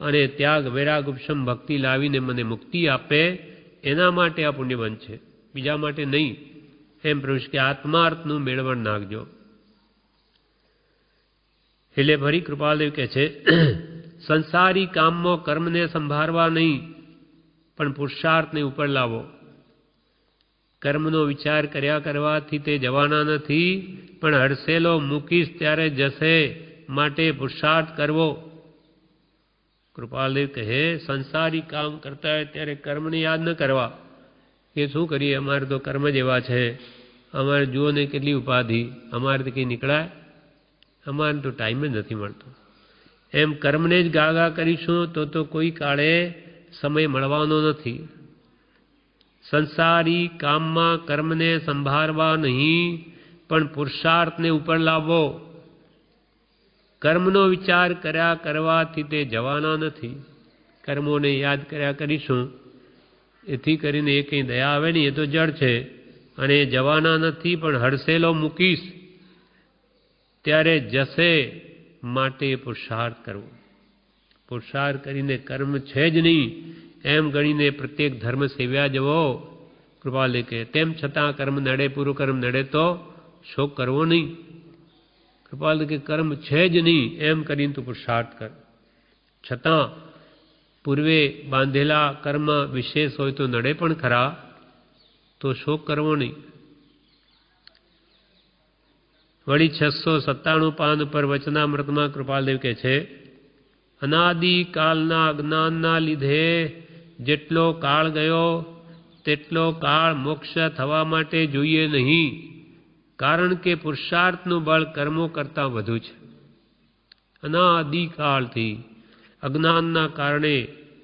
અને ત્યાગ વૈરાગ ઉપશમ ભક્તિ લાવીને મને મુક્તિ આપે, એના માટે આ પુણ્ય બંધ છે, બીજા માટે નહીં. એમ પ્રભુ કે આત્માર્થનું મેળવણ નાખજો. એટલે ફરી કૃપાલદેવ કહે છે, સંસારી કામમાં કર્મને સંભાળવા નહીં, પણ પુરુષાર્થને ઉપર લાવો. કર્મનો વિચાર કર્યા કરવાથી તે જવાના નથી, પણ હડસેલો મૂકીશ ત્યારે જશે, માટે પુરુષાર્થ કરવો. કૃપાલદેવ કહે, સંસારી કામ કરતા હોય ત્યારે કર્મને યાદ ન કરવા. કે શું કરીએ, અમારે તો કર્મ જ એવા છે, અમારે જુઓ ને કેટલી ઉપાધિ, અમારે તો કંઈ નીકળાય, અમારે તો ટાઈમ જ નથી મળતો. એમ કર્મને જ ગાગા કરીશું તો કોઈ કાળે સમય મળવાનો નથી. સંસારી કામમાં કર્મને સંભાળવા નહીં, પણ પુરુષાર્થને ઉપર લાવવો. કર્મનો વિચાર કર્યા કરવાથી તે જવાના નથી. કર્મોને યાદ કર્યા કરીશું, એથી કરીને એ કંઈ દયા આવે નહીં, એ તો જડ છે અને એ જવાના નથી. પણ હડસેલો મૂકીશ ત્યારે જશે, માટે પુરુષાર્થ કરવો. પુરુષાર્થ કરીને કર્મ છે જ નહીં એમ ગણીને પ્રત્યેક ધર્મ સેવ્યા જવો. કૃપાલે કે તેમ છતાં કર્મ નડે, પૂરું કર્મ નડે તો શોક કરવો નહીં. કૃપાલ કે કર્મ છે જ નહીં એમ કરીને તું પુરુષાર્થ કર. છતાં પૂર્વે બાંધેલા કર્મ વિશેષ હોય તો નડે પણ ખરા, તો શોક કરવો નહીં. વળી 697 પાન ઉપર વચનામૃતમાં કૃપાલદેવ કહે છે, અનાદિકાલના અજ્ઞાનના લીધે જેટલો કાળ ગયો તેટલો કાળ મોક્ષ થવા માટે જોઈએ નહીં, કારણ કે પુરુષાર્થનું બળ કર્મો કરતાં વધુ છે. અનાદિકાળથી અજ્ઞાનના કારણે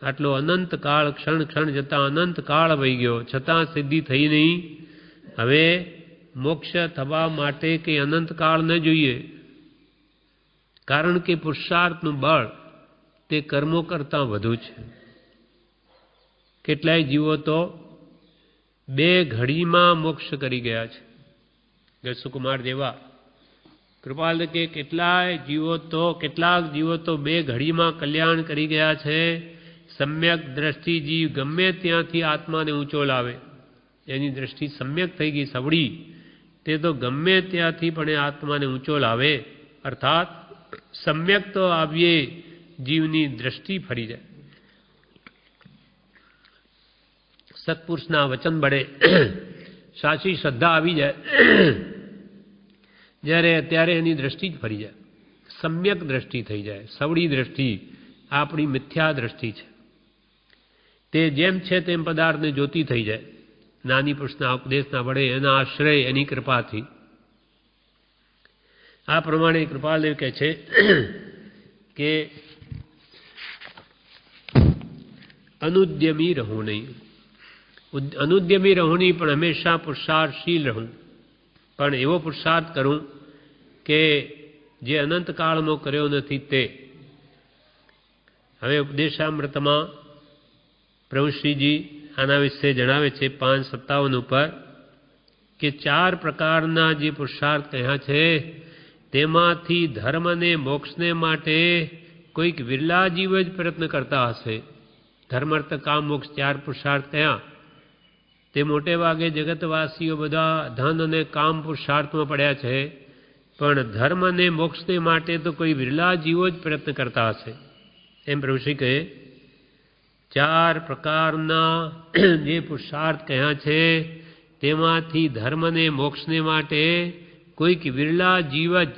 આટલો અનંત કાળ, ક્ષણ ક્ષણ જતાં અનંત કાળ વહી ગયો, છતાં સિદ્ધિ થઈ નહીં. હવે મોક્ષ થવા માટે કંઈ અનંતકાળ ન જોઈએ, કારણ કે પુરુષાર્થનું બળ તે કર્મો કરતાં વધુ છે. કેટલાય જીવો તો 2 ઘડીમાં મોક્ષ કરી ગયા છે. ગસુકુમાર જેવા કૃપાલ કે કેટલાક જીવો તો 2 ઘડીમાં કલ્યાણ કરી ગયા છે. સમ્યક દ્રષ્ટિ જીવ ગમે ત્યાંથી આત્માને ઊંચો લાવે, એની દ્રષ્ટિ સમ્યક થઈ ગઈ, સવડી, તે તો ગમે ત્યાંથી પણ એ આત્માને ઊંચો લાવે. અર્થાત સમ્યક તો આવીએ જીવની દ્રષ્ટિ ફરી જાય. સત્પુરુષના વચન બળે સાચી શ્રદ્ધા આવી જાય જ્યારે ત્યારે એની દ્રષ્ટિ જ ફરી જાય, સમ્યક દ્રષ્ટિ થઈ જાય. સવડી દ્રષ્ટિ આપણી મિથ્યા દ્રષ્ટિ છે, તે જેમ છે તેમ પદાર્થને જોતી થઈ જાય. નાની પુરુષના ઉપદેશના વડે, એના આશ્રય, એની કૃપાથી. આ પ્રમાણે કૃપાલદેવ કહે છે કે અનુદ્યમી રહું નહીં, અનુદ્યમી રહું નહીં, પણ હંમેશા પુરુષાર્થશીલ રહું. પણ એવો પુરુષાર્થ કરું કે જે અનંતકાળમાં કર્યો નથી તે. હવે ઉપદેશામૃતમાં પ્રભુશ્રીજી આના વિશે જણાવે છે 557 ઉપર કે 4 પ્રકારના જે પુરુષાર્થ કહ્યા છે તેમાંથી ધર્મ અને મોક્ષને માટે કોઈક વિરલા જીવ જ પ્રયત્ન કરતા હશે. ધર્મ, અર્થ, કામ, મોક્ષ 4 પુરુષાર્થ કહ્યા, તે મોટે ભાગે જગતવાસીઓ બધા ધન અને કામ પુરુષાર્થમાં પડ્યા છે, પણ ધર્મ અને મોક્ષને માટે તો કોઈ વિરલા જીવો જ પ્રયત્ન કરતા હશે. એમ પ્રભુશ્રી કહે 4 પ્રકારના જે પુરુષાર્થ કહ્યા છે તેમાંથી ધર્મ અને મોક્ષને માટે કોઈક વિરલા જીવ જ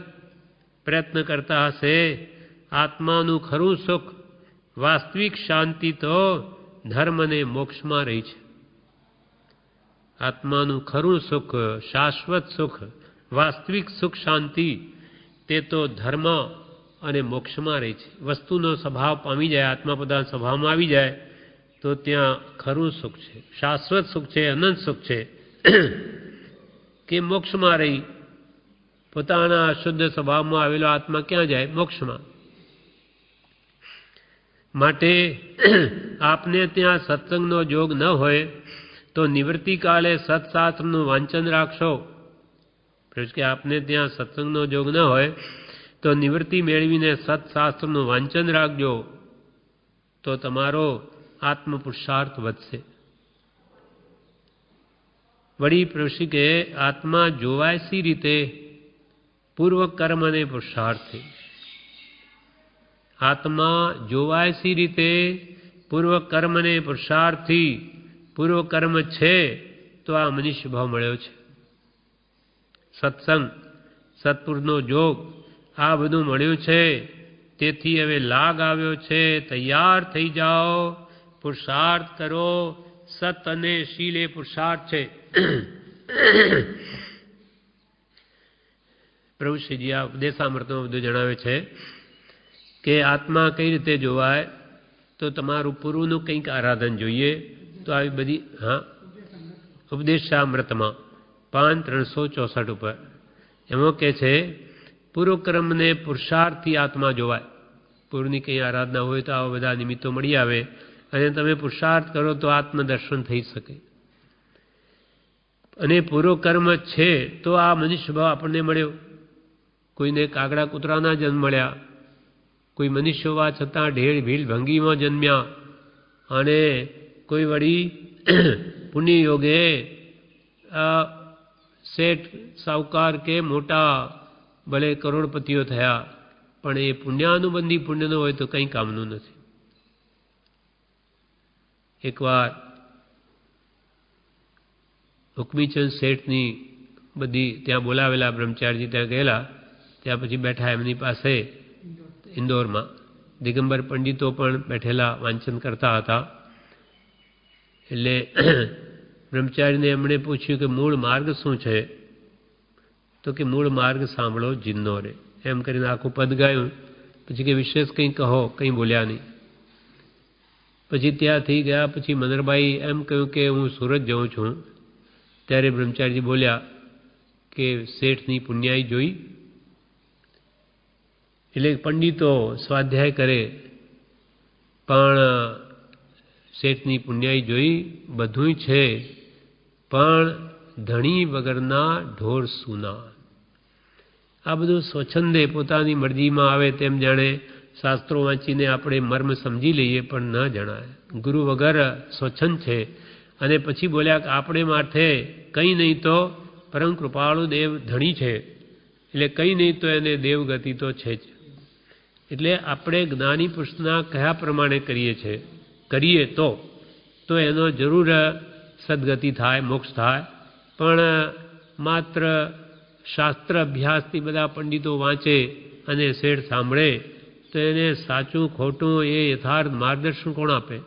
પ્રયત્ન કરતા હશે. આત્માનું ખરું સુખ, વાસ્તવિક શાંતિ તો ધર્મ અને મોક્ષમાં રહી છે. આત્માનું ખરું સુખ, શાશ્વત સુખ, વાસ્તવિક સુખ, શાંતિ તે તો ધર્મ અને મોક્ષમાં રહે છે. વસ્તુનો સ્વભાવ પામી જાય, આત્મા પદાર્થ સ્વભાવમાં આવી જાય તો ત્યાં ખરું સુખ છે, શાશ્વત સુખ છે, અનંત સુખ છે. કે મોક્ષમાં રહી પોતાના શુદ્ધ સ્વભાવમાં આવેલો આત્મા ક્યાં જાય? મોક્ષમાં. માટે આપને ત્યાં સત્સંગનો જોગ ન હોય તો નિવૃત્તિકાળે સત્શાસ્ત્રનું વાંચન રાખશો. કે આપને ત્યાં સત્સંગનો જોગ ન હોય તો નિવૃત્તિ મેળવીને સત્શાસ્ત્રનું વાંચન રાખજો, તો તમારો આત્મપુરુષાર્થ વધશે. વળી પ્રભુશ્રી કહે આત્મા જોવાય સી રીતે? પૂર્વ કર્મ અને પુરુષાર્થથી. આત્મા જોવાય સી રીતે? પૂર્વ કર્મ અને પુરુષાર્થથી. પૂર્વ કર્મ છે તો આ મનુષ્ય ભાવ મળ્યો છે. સત્સંગ, સત્પુરુષનો જોગ, આ બધું મળ્યું છે. તેથી હવે લાગ આવ્યો છે. તૈયાર થઈ જાઓ, પુરુષાર્થ કરો. સત અને શીલ એ પુરુષાર્થ છે. પ્રભુશ્રીજી આ ઉપદેશામૃતમાં બધું જણાવે છે કે આત્મા કઈ રીતે જોવાય? તો તમારું પૂર્વનું કંઈક આરાધન જોઈએ. તો આવી બધી ઉપદેશામૃતમાં 5/364 ઉપર એમાં કહે છે પૂર્વક્રમને પુરુષાર્થથી આત્મા જોવાય. પૂર્વની કંઈ આરાધના હોય તો આવા બધા નિમિત્તો મળી આવે અને તમે પુરુષાર્થ કરો તો આત્મદર્શન થઈ શકે. અને પૂર્વકર્મ છે તો આ મનુષ્ય ભાવ આપણને મળ્યો. કોઈને કાગડા કૂતરાના જન્મ મળ્યા, કોઈ મનુષ્ય હોવા છતાં ઢેળ ભીલ ભંગીમાં જન્મ્યા, અને કોઈ વળી પુણ્ય યોગે શેઠ સાહુકાર કે મોટા ભલે કરોડપતિઓ થયા, પણ એ પુણ્યાનુબંધી પુણ્ય ન હોય તો કંઈ કામનું નથી. એકવાર હુકમીચંદ શેઠની બધી ત્યાં બોલાવેલા બ્રહ્મચારીજી ત્યાં ગયેલા. ત્યાં પછી બેઠા એમની પાસે ઇન્દોરમાં દિગંબર પંડિતો પણ બેઠેલા વાંચન કરતા હતા. એટલે બ્રહ્મચારીને એમણે પૂછ્યું કે મૂળ માર્ગ શું છે? તો કે મૂળ માર્ગ સાંભળો જીનનો રે. એમ કરીને આખું પદ ગાયું. પછી કે વિશેષ કંઈ કહો. કંઈ બોલ્યા નહીં. પછી ત્યાંથી ગયા પછી મનરભાઈ એમ કહ્યું કે હું સુરત જાઉં છું. ત્યારે બ્રહ્મચારીજી બોલ્યા કે શેઠની પુણ્યાઈ જોઈ? એટલે પંડિતો સ્વાધ્યાય કરે પણ શેઠની પુણ્યાઈ જોઈ? બધું છે પણ ધણી વગરના ઢોર સૂના. આ બધું સ્વચ્છંદે પોતાની મરજીમાં આવે તેમ જાણે શાસ્ત્રો વાંચીને આપણે મર્મ સમજી લઈએ પણ ન જણાય. ગુરુ વગર સ્વચ્છંદ છે. અને પછી બોલ્યા કે આપણે માથે કંઈ નહીં તો પરમ કૃપાળુ દેવ ધણી છે, એટલે કંઈ નહીં તો એને દેવગતિ તો છે જ. એટલે આપણે જ્ઞાની પુરુષના કયા પ્રમાણે કરીએ તો એનો જરૂર સદગતિ થાય, મોક્ષ થાય. પણ માત્ર શાસ્ત્ર અભ્યાસથી બધા પંડિતો વાંચે અને શેઠ સાંભળે તો એને સાચું ખોટું એ યથાર્થ માર્ગદર્શન કોણ આપે?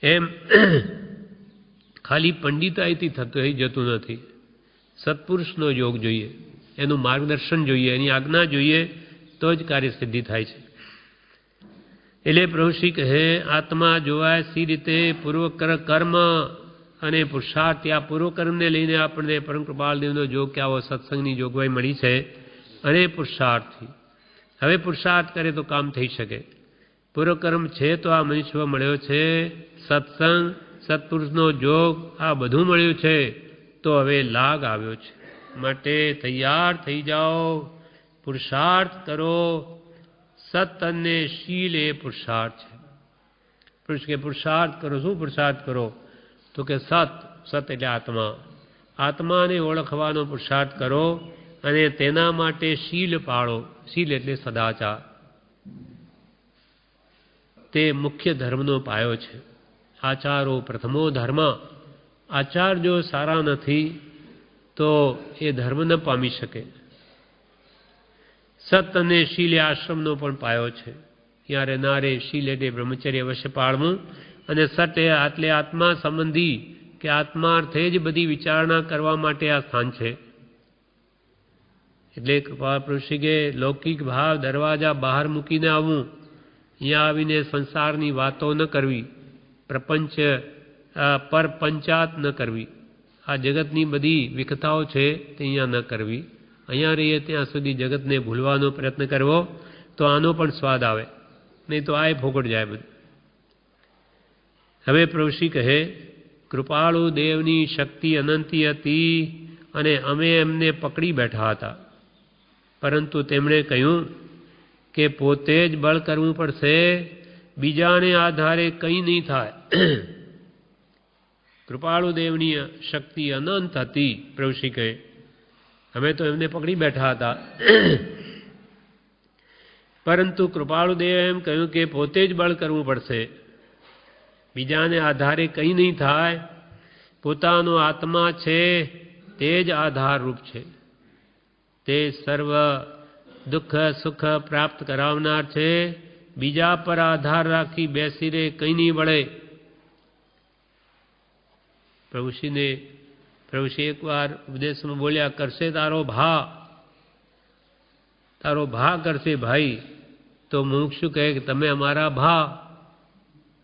એમ ખાલી પંડિતાઈથી થતું એ જતું નથી. સત્પુરુષનો યોગ જોઈએ, એનું માર્ગદર્શન જોઈએ, એની આજ્ઞા જોઈએ તો જ કાર્યસિદ્ધિ થાય છે. એટલે પ્રભુશ્રી કહે આત્મા જોવાય સી રીતે? પૂર્વ કર્મ અને પુરુષાર્થ. આ પૂર્વકર્મને લઈને આપણને પરમ કૃપાળદેવનો જોગ કે આવો સત્સંગની જોગવાઈ મળી છે. અને પુરુષાર્થથી હવે પુરુષાર્થ કરે તો કામ થઈ શકે. પૂર્વકર્મ છે તો આ મનુષ્ય મળ્યો છે. સત્સંગ, સત્પુરુષનો જોગ, આ બધું મળ્યું છે તો હવે લાગ આવ્યો છે. માટે તૈયાર થઈ જાઓ, પુરુષાર્થ કરો. સત અને શીલ એ પુરુષાર્થ છે. પુરુષ કે પુરુષાર્થ કરો. શું પુરુષાર્થ કરો? તો કે સત એટલે આત્મા. આત્માને ઓળખવાનો પુરુષાર્થ કરો અને તેના માટે શીલ પાળો. શીલ એટલે સદાચાર. તે મુખ્ય ધર્મનો પાયો છે. આચારો પ્રથમો ધર્મ. આચાર જો સારા નથી તો એ ધર્મ ન પામી શકે. સત અને શીલ એ આશ્રમનો પણ પાયો છે. યારે નારે શીલ એટલે બ્રહ્મચર્ય અવશ્ય પાળવું, અને સત એટલે આત્મા સંબંધી કે આત્માર્થે જ બધી વિચારણા કરવા માટે આ સ્થાન છે. એટલે કૃપા પુરુષી કે લૌકિક ભાવ દરવાજા બહાર મૂકીને આવવું, અહીંયા આવીને સંસારની વાતો ન કરવી, પ્રપંચ પરપંચાત ન કરવી, આ જગતની બધી વિકતાઓ છે તે અહીંયા ન કરવી. અહીંયા રહીએ ત્યાં સુધી જગતને ભૂલવાનો પ્રયત્ન કરવો તો આનો પણ સ્વાદ આવે, નહીં તો આ ફોગટ જાય બધું. હવે પ્રભુશ્રી કહે કૃપાળુ દેવની શક્તિ અનંતી હતી અને અમે એમને પકડી બેઠા હતા, પરંતુ તેમણે કહ્યું કે પોતે જ બળ કરવું પડશે, બીજાને આધારે કંઈ નહીં થાય. કૃપાળુદેવની શક્તિ અનંત હતી. પ્રભુશ્રી કહે અમે તો એમને પકડી બેઠા હતા, પરંતુ કૃપાળુદેવે એમ કહ્યું કે પોતે જ બળ કરવું પડશે, બીજાને આધારે કંઈ નહીં થાય. પોતાનો આત્મા છે તે જ આધારરૂપ છે, તે સર્વ દુઃખ સુખ પ્રાપ્ત કરાવનાર છે. બીજા પર આધાર રાખી બેસી રહે કંઈ નહીં વળે. પ્રભુશ્રી એકવાર ઉપદેશમાં બોલ્યા, કરશે તારો ભા કરશે ભાઈ. તો મુમુક્ષુ કહે કે તમે અમારા ભા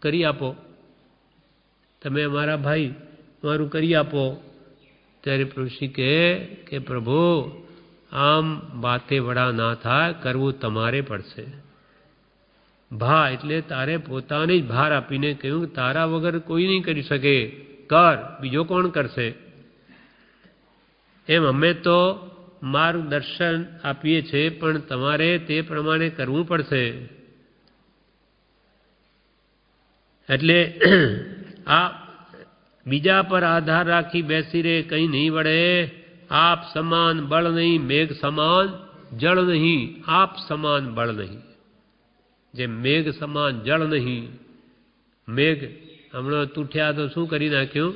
કરી આપો, તમે અમારા ભાઈ મારું કરી આપો. ત્યારે પ્રભુશ્રી કહે કે પ્રભુ આમ વાતે વડા ના થાય, કરવું તમારે પડશે. ભા એટલે તારે પોતાને જ ભાર આપીને કહ્યું તારા વગર કોઈ નહીં કરી શકે, કર, બીજો કોણ કરશે. એમ અમે તો માર્ગદર્શન આપીએ છીએ, પણ તમારે તે પ્રમાણે કરવું પડશે. એટલે આ બીજા પર આધાર રાખી બેસી રહે કંઈ નહીં વળે. આપ સમાન બળ નહીં, મેઘ સમાન જળ નહીં. આપ સમાન બળ નહીં, જે મેઘ સમાન જળ નહીં. મેઘ હમણાં તૂટ્યા તો શું કરી નાખ્યું,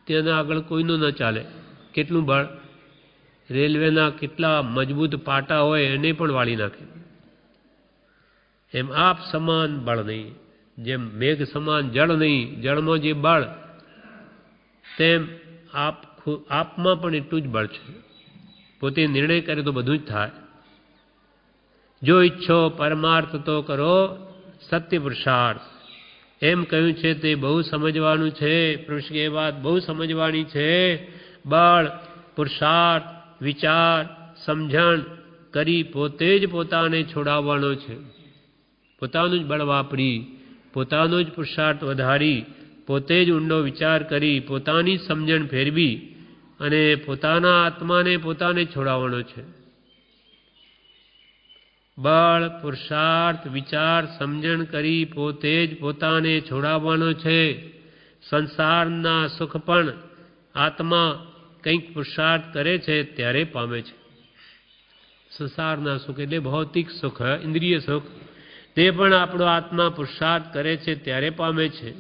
તેના આગળ કોઈનું ન ચાલે. કેટલું બળ, રેલવેના કેટલા મજબૂત પાટા હોય એને પણ વાળી નાખે. એમ આપ સમાન બળ નહીં, જેમ મેઘ સમાન જળ નહીં, જળમાં જે બળ તેમ આપમાં પણ એટલું જ બળ છે. પોતે નિર્ણય કરે તો બધું જ થાય. જો ઈચ્છો પરમાર્થ તો કરો સત્ય પુરુષાર્થ. એમ કહ્યું છે તે બહુ સમજવાનું છે. પ્રભુશ્રી એ વાત બહુ સમજવાની છે. બળ, પુરુષાર્થ, વિચાર, સમજણ કરી પોતે જ પોતાને છોડાવવાનો છે. પોતાનું જ બળ વાપરી, પોતાનો જ પુરુષાર્થ વધારી, પોતે જ ઊંડો વિચાર કરી, પોતાની સમજણ ફેરવી અને પોતાના આત્માને પોતાને છોડાવવાનો છે. બળ, પુરુષાર્થ, વિચાર, સમજણ કરી પોતે જ પોતાને છોડાવવાનો છે. સંસારના સુખ પણ આત્મા કંઈક પુરુષાર્થ કરે છે ત્યારે પામે છે. સંસારના સુખ એટલે ભૌતિક સુખ, ઇન્દ્રિય સુખ, તે પણ આપણો આત્મા પુરુષાર્થ કરે છે ત્યારે પામે છે.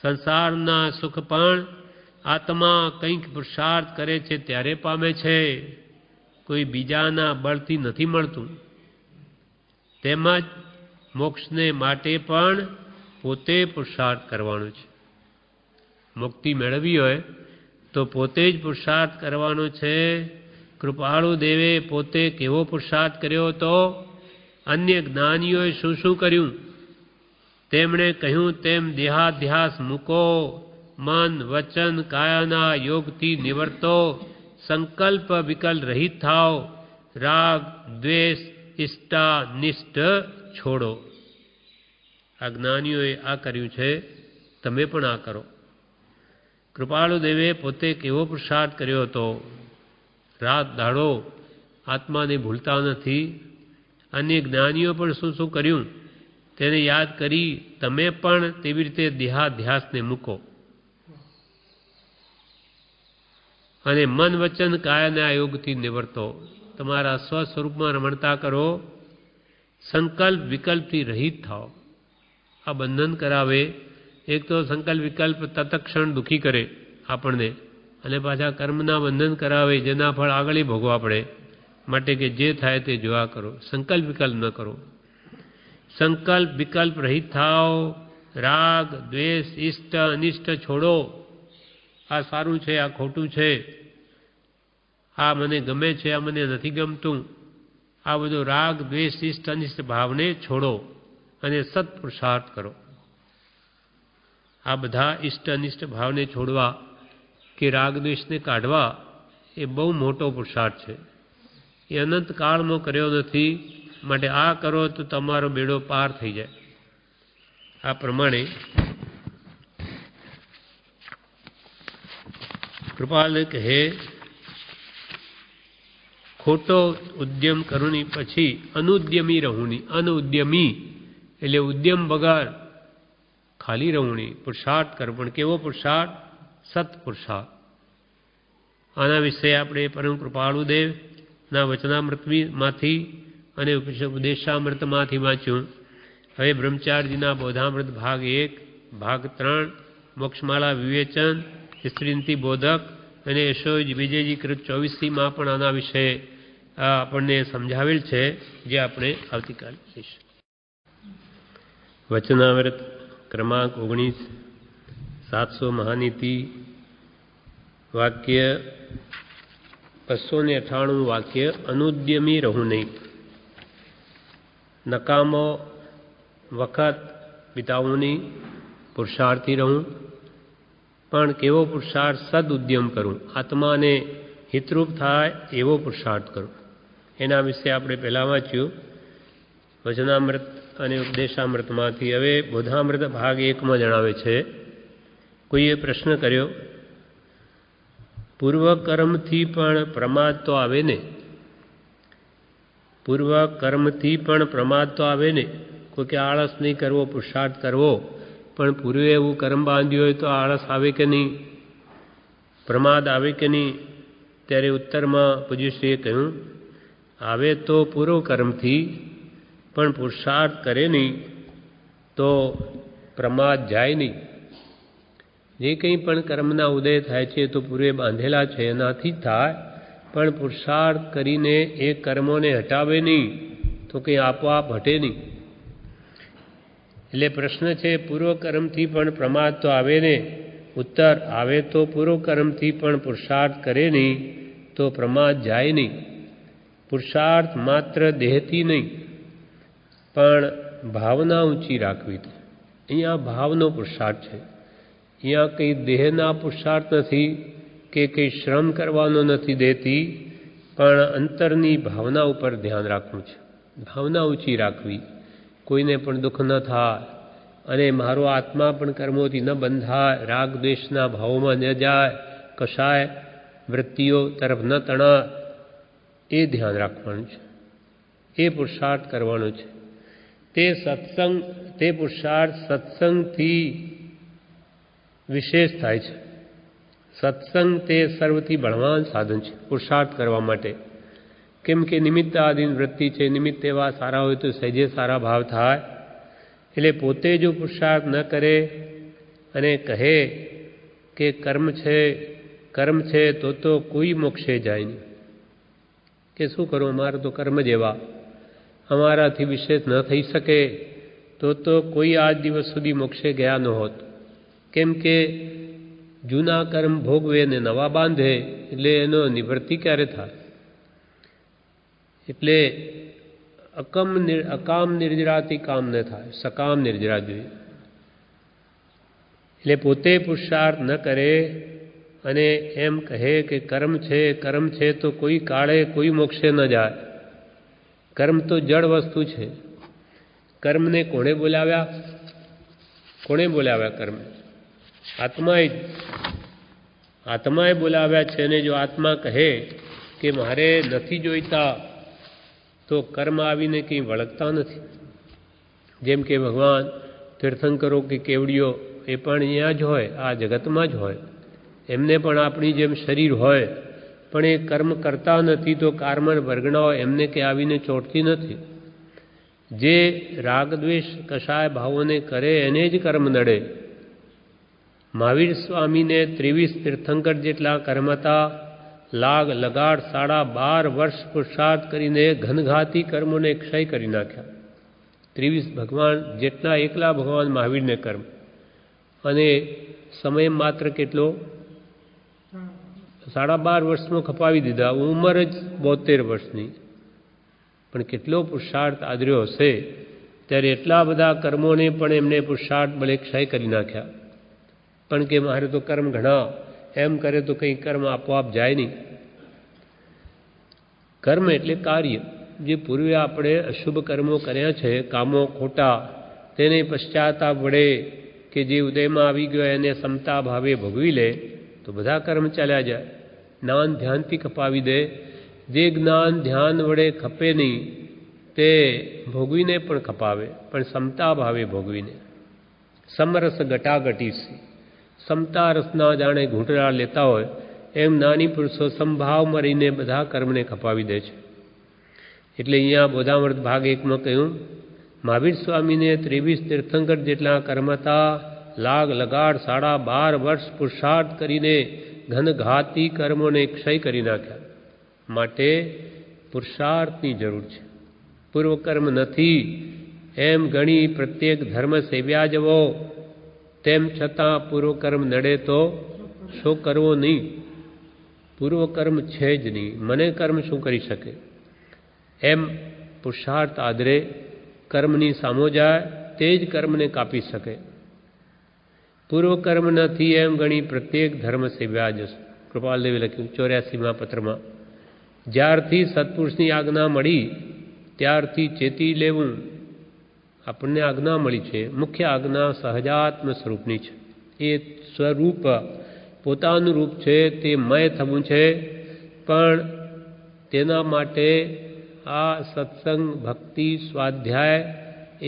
સંસારના સુખ પણ આત્મા કંઈક પુરુષાર્થ કરે છે ત્યારે પામે છે, કોઈ બીજાના બળથી નથી મળતું. તેમજ મોક્ષને માટે પણ પોતે પુરુષાર્થ કરવાનો છે. મુક્તિ મેળવી હોય તો પોતે જ પુરુષાર્થ કરવાનો છે. કૃપાળુ દેવે પોતે કેવો પુરુષાર્થ કર્યો હતો, અન્ય જ્ઞાનીઓએ શું શું કર્યું. તેમણે કહ્યું તેમ દેહાધ્યાસ મૂકો, મન વચન કાયાના યોગથી નિવર્તો, સંકલ્પ વિકલ્પ રહિત થાઓ, રાગ દ્વેષ ઇષ્ટા નિષ્ઠ છોડો. આ જ્ઞાનીઓએ આ કર્યું છે, તમે પણ આ કરો. કૃપાળુ દેવે પોતે કેવો પુરુષાર્થ કર્યો હતો. રાત દાડો આત્માને ભૂલતા નથી. અન્ય જ્ઞાનીઓ પણ શું શું કર્યું તેને યાદ કરી તમે પણ તેવી રીતે દેહાધ્યાસને મૂકો અને મન વચન કાયાના યોગથી નિવર્તો. તમારા સ્વસ્વરૂપમાં રમણતા કરો, સંકલ્પ વિકલ્પથી રહિત થાઓ. આ બંધન કરાવે. એક તો સંકલ્પ વિકલ્પ તત્ક્ષણ દુઃખી કરે આપણને, અને પાછા કર્મના બંધન કરાવે જેના ફળ આગળ ભોગવા પડે. માટે કે જે થાય તે જોવા કરો, સંકલ્પ વિકલ્પ ન કરો. સંકલ્પ વિકલ્પ રહિત થાઓ, રાગ દ્વેષ ઇષ્ટ અનિષ્ટ છોડો. આ સારું છે, આ ખોટું છે, આ મને ગમે છે, આ મને નથી ગમતું. આ બધું રાગ દ્વેષ ઇષ્ટ અનિષ્ટ ભાવને છોડો અને સત્પુરુષાર્થ કરો. આ બધા ઇષ્ટ અનિષ્ટ ભાવને છોડવા કે રાગ દ્વેષને કાઢવા એ બહુ મોટો પુરુષાર્થ છે. એ અનંત કાળમાં કર્યો નથી. માટે આ કરો તો તમારો બેડો પાર થઈ જાય. આ પ્રમાણે કૃપાલ કહે ખોટો ઉદ્યમ કરુની પછી અનુદ્યમી રહુની. અનુદ્યમી એટલે ઉદ્યમ વગર ખાલી રહું નહીં, પુરુષાર્થ કરું, પણ કેવો પુરુષાર્થ? સત્પુરુષાર્થ. આના વિશે આપણે પરમ કૃપાળુદેવના વચનામૃતમાંથી અને ઉપદેશામૃતમાંથી વાંચ્યું. હવે બ્રહ્મચારીજીના બોધામૃત ભાગ 1, ભાગ 3, મોક્ષમાળા વિવેચન, સ્ત્રીનીતિ બોધક અને વિજયજી કૃત 24માં પણ આના વિશે આપણને સમજાવેલ છે, જે આપણે આવતીકાલે લઈશું. વચનામૃત ક્રમાંક 19, 700 મહાનીતિ, વાક્ય 298 વાક્ય. અનુદ્યમી રહું નહીં, નકામો વખત વિતાવું નહીં, પુરુષાર્થી રહું, પણ કેવો પુરુષાર્થ? સદઉદ્યમ કરું, આત્માને હિતરૂપ થાય એવો પુરુષાર્થ કરું. એના વિશે આપણે પહેલાં વાંચ્યું વચનામૃત અને ઉપદેશામૃતમાંથી. હવે બોધામૃત ભાગ 1માં જણાવે છે. કોઈએ પ્રશ્ન કર્યો, પૂર્વકર્મથી પણ પ્રમાદ તો આવે ને? પૂર્વકર્મથી પણ પ્રમાદ તો આવે ને? કોઈ કે આળસ નહીં કરવો, પુરુષાર્થ કરવો, પણ પૂર્વે એવું કર્મ બાંધ્યું હોય તો આળસ આવે કે નહીં, પ્રમાદ આવે કે નહીં? ત્યારે ઉત્તરમાં પૂજ્યશ્રીએ કહ્યું, આવે તો પૂર્વ કર્મથી, પણ પુરુષાર્થ કરે નહીં તો પ્રમાદ જાય નહીં. જે કંઈ પણ કર્મના ઉદય થાય છે તો પૂર્વે બાંધેલા છે એનાથી જ થાય, પણ પુરુષાર્થ કરીને એ કર્મોને હટાવે નહીં તો કંઈ આપોઆપ હટે નહીં. એટલે પ્રશ્ન છે, પૂર્વ કર્મથી પણ પ્રમાદ તો આવે ને? ઉત્તર, આવે તો પૂર્વ કર્મથી પણ પુરુષાર્થ કરે નહીં તો પ્રમાદ જાય નહીં. પુરુષાર્થ માત્ર દેહથી નહીં, પણ ભાવના ઊંચી રાખવી. અહીંયા ભાવનો પુરુષાર્થ છે. અહીંયા કંઈ દેહના પુરુષાર્થ નથી કે કંઈ શ્રમ કરવાનો નથી દેતી, પણ અંતરની ભાવના ઉપર ધ્યાન રાખવું છે. ભાવના ઊંચી રાખવી, કોઈને પણ દુઃખ ન થાય અને મારો આત્મા પણ કર્મોથી ન બંધાય, રાગ દ્વેષના ભાવોમાં ન જાય, કશાય વૃત્તિઓ તરફ ન તણાય, એ ધ્યાન રાખવાનું છે. એ પુરુષાર્થ કરવાનો છે. તે પુરુષાર્થ સત્સંગથી વિશેષ થાય છે. સત્સંગ તે સર્વથી બળવાન સાધન છે પુરુષાર્થ કરવા માટે. કેમ કે નિમિત્ત આધીન વૃત્તિ છે, નિમિત્ત એવા સારા હોય તો સહેજે સારા ભાવ થાય. એટલે પોતે જો પુરુષાર્થ ન કરે અને કહે કે કર્મ છે તો કોઈ મોક્ષે જાય નહીં, કે શું કરું, અમારા તો કર્મ જ એવા, અમારાથી વિશેષ ન થઈ શકે, તો કોઈ આજ દિવસ સુધી મોક્ષે ગયા ન હોત. કેમ કે જૂના કર્મ ભોગવે ને નવા બાંધે, એટલે એનો નિવૃત્તિ ક્યારે થાય? એટલે અકામ નિર્જરાથી કામ ન થાય, સકામ નિર્જરા જોઈએ. એટલે પોતે પુરુષાર્થ ન કરે અને એમ કહે કે કર્મ છે તો કોઈ કાળે કોઈ મોક્ષે ન જાય. કર્મ તો જળ વસ્તુ છે. કર્મને કોણે બોલાવ્યા? કર્મ આત્માએ બોલાવ્યા છે. અને જો આત્મા કહે કે મારે નથી જોઈતા તો કર્મ આવીને કંઈ વળગતા નથી. જેમ કે ભગવાન તીર્થંકરો કે કેવડીઓ એ પણ અહીંયા જ હોય, આ જગતમાં જ હોય. એમને પણ આપણી જેમ શરીર હોય, પણ એ કર્મ કરતા નથી તો કાર્મણ વર્ગણાઓ એમને કે આવીને ચોંટતી નથી. જે રાગદ્વેષ કશાય ભાવોને કરે એને જ કર્મ નડે. મહાવીર સ્વામીને 23 તીર્થંકર જેટલા કર્મ હતા. લગાડ 12.5 વર્ષ પુરુષાર્થ કરીને ઘનઘાતી કર્મોને ક્ષય કરી નાખ્યા. 23 ભગવાન જેટલા એકલા ભગવાન મહાવીરને કર્મ, અને સમય માત્ર કેટલો? 12.5 વર્ષમાં ખપાવી દીધા. ઉંમર જ 72 વર્ષની. પણ કેટલો પુરુષાર્થ આદર્યો હશે, ત્યારે એટલા બધા કર્મોને પણ એમને પુરુષાર્થ બળે ક્ષય કરી નાખ્યા. પણ કે મારે તો કર્મ ઘણા, એમ કરે તો કંઈ કર્મ આપોઆપ જાય નહીં. કર્મ એટલે કાર્ય. જે પૂર્વે આપણે અશુભ કર્મો કર્યા છે, કામો ખોટા, તેને પશ્ચાતાપ વડે કે જે ઉદયમાં આવી ગયો એને સમતા ભાવે ભોગવી લે તો બધા કર્મ ચાલ્યા જાય. જ્ઞાન ધ્યાનથી ખપાવી દે. જે જ્ઞાન ધ્યાન વડે ખપે નહીં તે ભોગવીને પણ ખપાવે, પણ સમતા ભાવે ભોગવીને. સમરસ ઘટાઘટીસી, સમતા રસના જાણે ઘૂંટડા લેતા હોય એમ જ્ઞાની પુરુષો સંભાવમાં રહીને બધા કર્મને ખપાવી દે છે. એટલે અહીંયા બોધામૃત ભાગ 1માં કહ્યું, મહાવીર સ્વામીને 23 તીર્થંકર જેટલા કર્મ હતા. લાગ લગાડ 12.5 વર્ષ પુરુષાર્થ કરીને ઘનઘાતી કર્મોને ક્ષય કરી નાખ્યા. માટે પુરુષાર્થની જરૂર છે. પૂર્વકર્મ નથી એમ ગણી પ્રત્યેક ધર્મ સેવ્યા જવો, તેમ છતાં પૂર્વકર્મ નડે તો શું કરવો નહીં? પૂર્વકર્મ છે જ નહીં, મને કર્મ શું કરી શકે? એમ પુરુષાર્થ આદરે કર્મની સામો જાય તે જ કર્મને કાપી શકે. પૂર્વકર્મ નથી એમ ગણી પ્રત્યેક ધર્મ સેવ્યા જશે. કૃપાલદેવે લખ્યું 84માં પત્રમાં, જ્યારથી સત્પુરુષની આજ્ઞા મળી ત્યારથી ચેતી લેવું. આપણને આજ્ઞા મળી છે, મુખ્ય આજ્ઞા સહજાત્મ સ્વરૂપની છે. એ સ્વરૂપ પોતાનું રૂપ છે, તે મય થવું છે. પણ તેના માટે આ સત્સંગ, ભક્તિ, સ્વાધ્યાય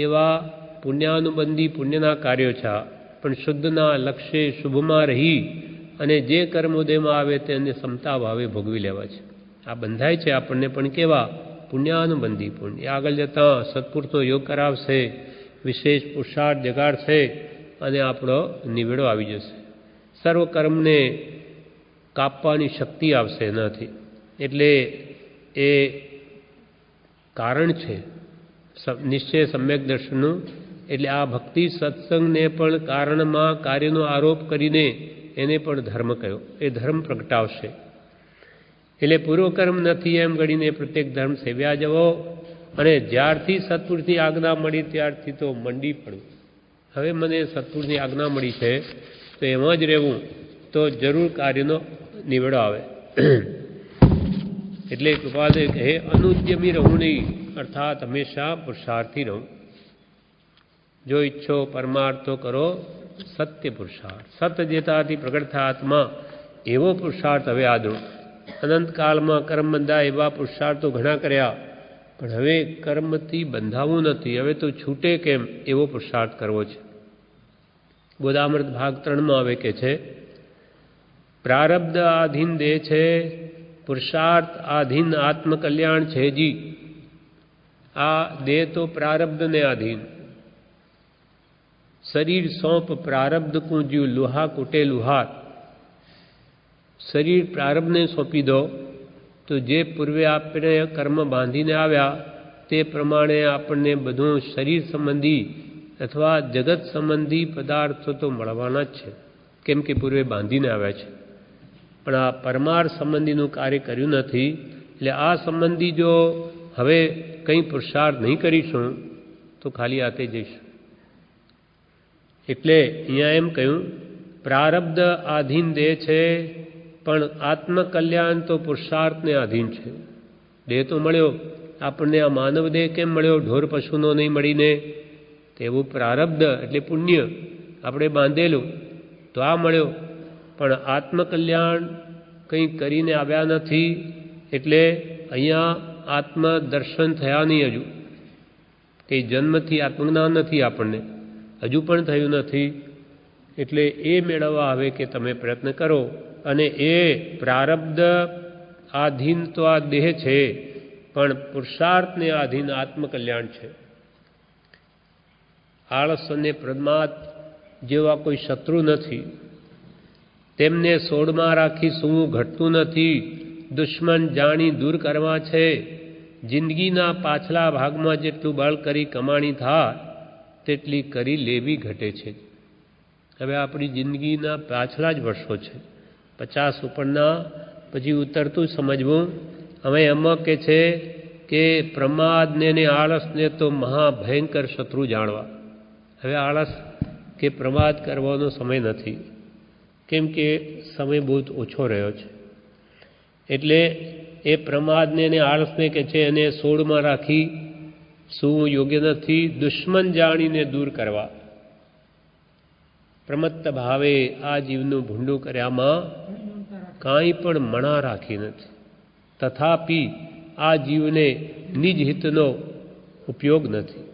એવા પુણ્યાનુબંધી પુણ્યના કાર્યો છે. પણ શુદ્ધના લક્ષ્ય શુભમાં રહી અને જે કર્મોદયમાં આવે તેને સમતા ભાવે ભોગવી લેવા છે. આ બંધાય છે આપણને, પણ કેવા? પુણ્યાનુબંધી પુણ્ય. આગળ જતાં સત્પુરુષનો યોગ કરાવશે, વિશેષ પુરુષાર્થ જગાડશે અને આપણો નિવેડો આવી જશે. સર્વ કર્મને કાપવાની શક્તિ આવશે એનાથી. એટલે એ કારણ છે નિશ્ચય સમ્યક દર્શનનું. એટલે આ ભક્તિ સત્સંગને પણ કારણમાં કાર્યનો આરોપ કરીને એને પણ ધર્મ કહ્યો. એ ધર્મ પ્રગટાવશે. એટલે પૂર્વકર્મ નથી એમ ગણીને પ્રત્યેક ધર્મ સેવ્યા જવો. અને જ્યારથી સત્પુરુષની આજ્ઞા મળી ત્યારથી તો મંડી પડવું. હવે મને સત્પુરુષની આજ્ઞા મળી છે તો એમાં જ રહેવું, તો જરૂર કાર્યનો નિવેડો આવે. એટલે કૃપાદેવ કહે, અનુદ્યમી રહું નહીં, અર્થાત હંમેશા પુરુષાર્થી રહું. જો ઈચ્છો પરમાર્થો કરો સત્ય પુરુષાર્થ. સત્ય જેતાથી પ્રગટ થાય આત્મા એવો પુરુષાર્થ હવે આદરો. અનંતકાળમાં કર્મ બંધા એવા પુરુષાર્થો ઘણા કર્યા, પણ હવે કર્મથી બંધાવું નથી. હવે તો છૂટે કેમ એવો પુરુષાર્થ કરવો છે. બોધામૃત ભાગ 3માં આવે કે છે, પ્રારબ્ધ આધીન દેહ છે, પુરુષાર્થ આધીન આત્મકલ્યાણ છે જી. આ દેહ તો પ્રારબ્ધને આધીન. શરીર સોંપ પ્રારબ્ધ કૂંજ્યું, લુહા કૂટે લુહાર. શરીર પ્રારબ્ધને સોંપી દો તો જે પૂર્વે આપણે કર્મ બાંધીને આવ્યા તે પ્રમાણે આપણને બધું શરીર સંબંધી અથવા જગત સંબંધી પદાર્થો તો મળવાના જ છે, કેમ કે પૂર્વે બાંધીને આવ્યા છે. પણ આ પરમાર્થ સંબંધીનું કાર્ય કર્યું નથી. એટલે આ સંબંધી જો હવે કંઈ પુરુષાર્થ નહીં કરીશું તો ખાલી હાથે જઈશું. એટલે અહીંયા એમ કહ્યું, પ્રારબ્ધ આધીન દેહ છે, પણ આત્મકલ્યાણ તો પુરુષાર્થને આધીન છે. દેહ તો મળ્યો આપણને, આ માનવ દેહ કેમ મળ્યો? ઢોર પશુનો નહીં મળીને. તેવું પ્રારબ્ધ એટલે પુણ્ય આપણે બાંધેલું તો આ મળ્યો. પણ આત્મકલ્યાણ કંઈ કરીને આવ્યા નથી. એટલે અહીંયા આત્મદર્શન થયા નહીં હજુ. કંઈ જન્મથી આત્મજ્ઞાન નથી આપણને, હજુ પણ થયું નથી. એટલે એ મેળવવા આવે કે તમે પ્રયત્ન કરો. અને એ પ્રારબ્ધ આધીન તો આ દેહ છે, પણ પુરુષાર્થને આધીન આત્મકલ્યાણ છે. આળસ અને પ્રમાદ જેવા કોઈ શત્રુ નથી. તેમને સોડમાં રાખી સૂવું ઘટતું નથી. દુશ્મન જાણી દૂર કરવા છે. જિંદગીના પાછલા ભાગમાં જેટલું બળ કરી કમાણી થાય તેટલી કરી લેવી ઘટે છે. હવે આપણી જિંદગીના પાછલા જ વર્ષો છે, 50 ઉપરના, પછી ઉતરતું સમજવું. હવે એમાં કે છે કે પ્રમાદને ને આળસને તો મહાભયંકર શત્રુ જાણવા. હવે આળસ કે પ્રમાદ કરવાનો સમય નથી, કેમ કે સમય બહુ ઓછો રહ્યો છે. એટલે એ પ્રમાદને ને આળસને કે છે એને સોડમાં રાખી શું યોગ્ય નથી. દુશ્મન જાણીને દૂર કરવા. પ્રમત્ત ભાવે આ જીવનું ભૂંડું કર્યામાં કાંઈ પણ મણા રાખી નથી. તથાપિ આ જીવને નિજ હિતનો ઉપયોગ નથી.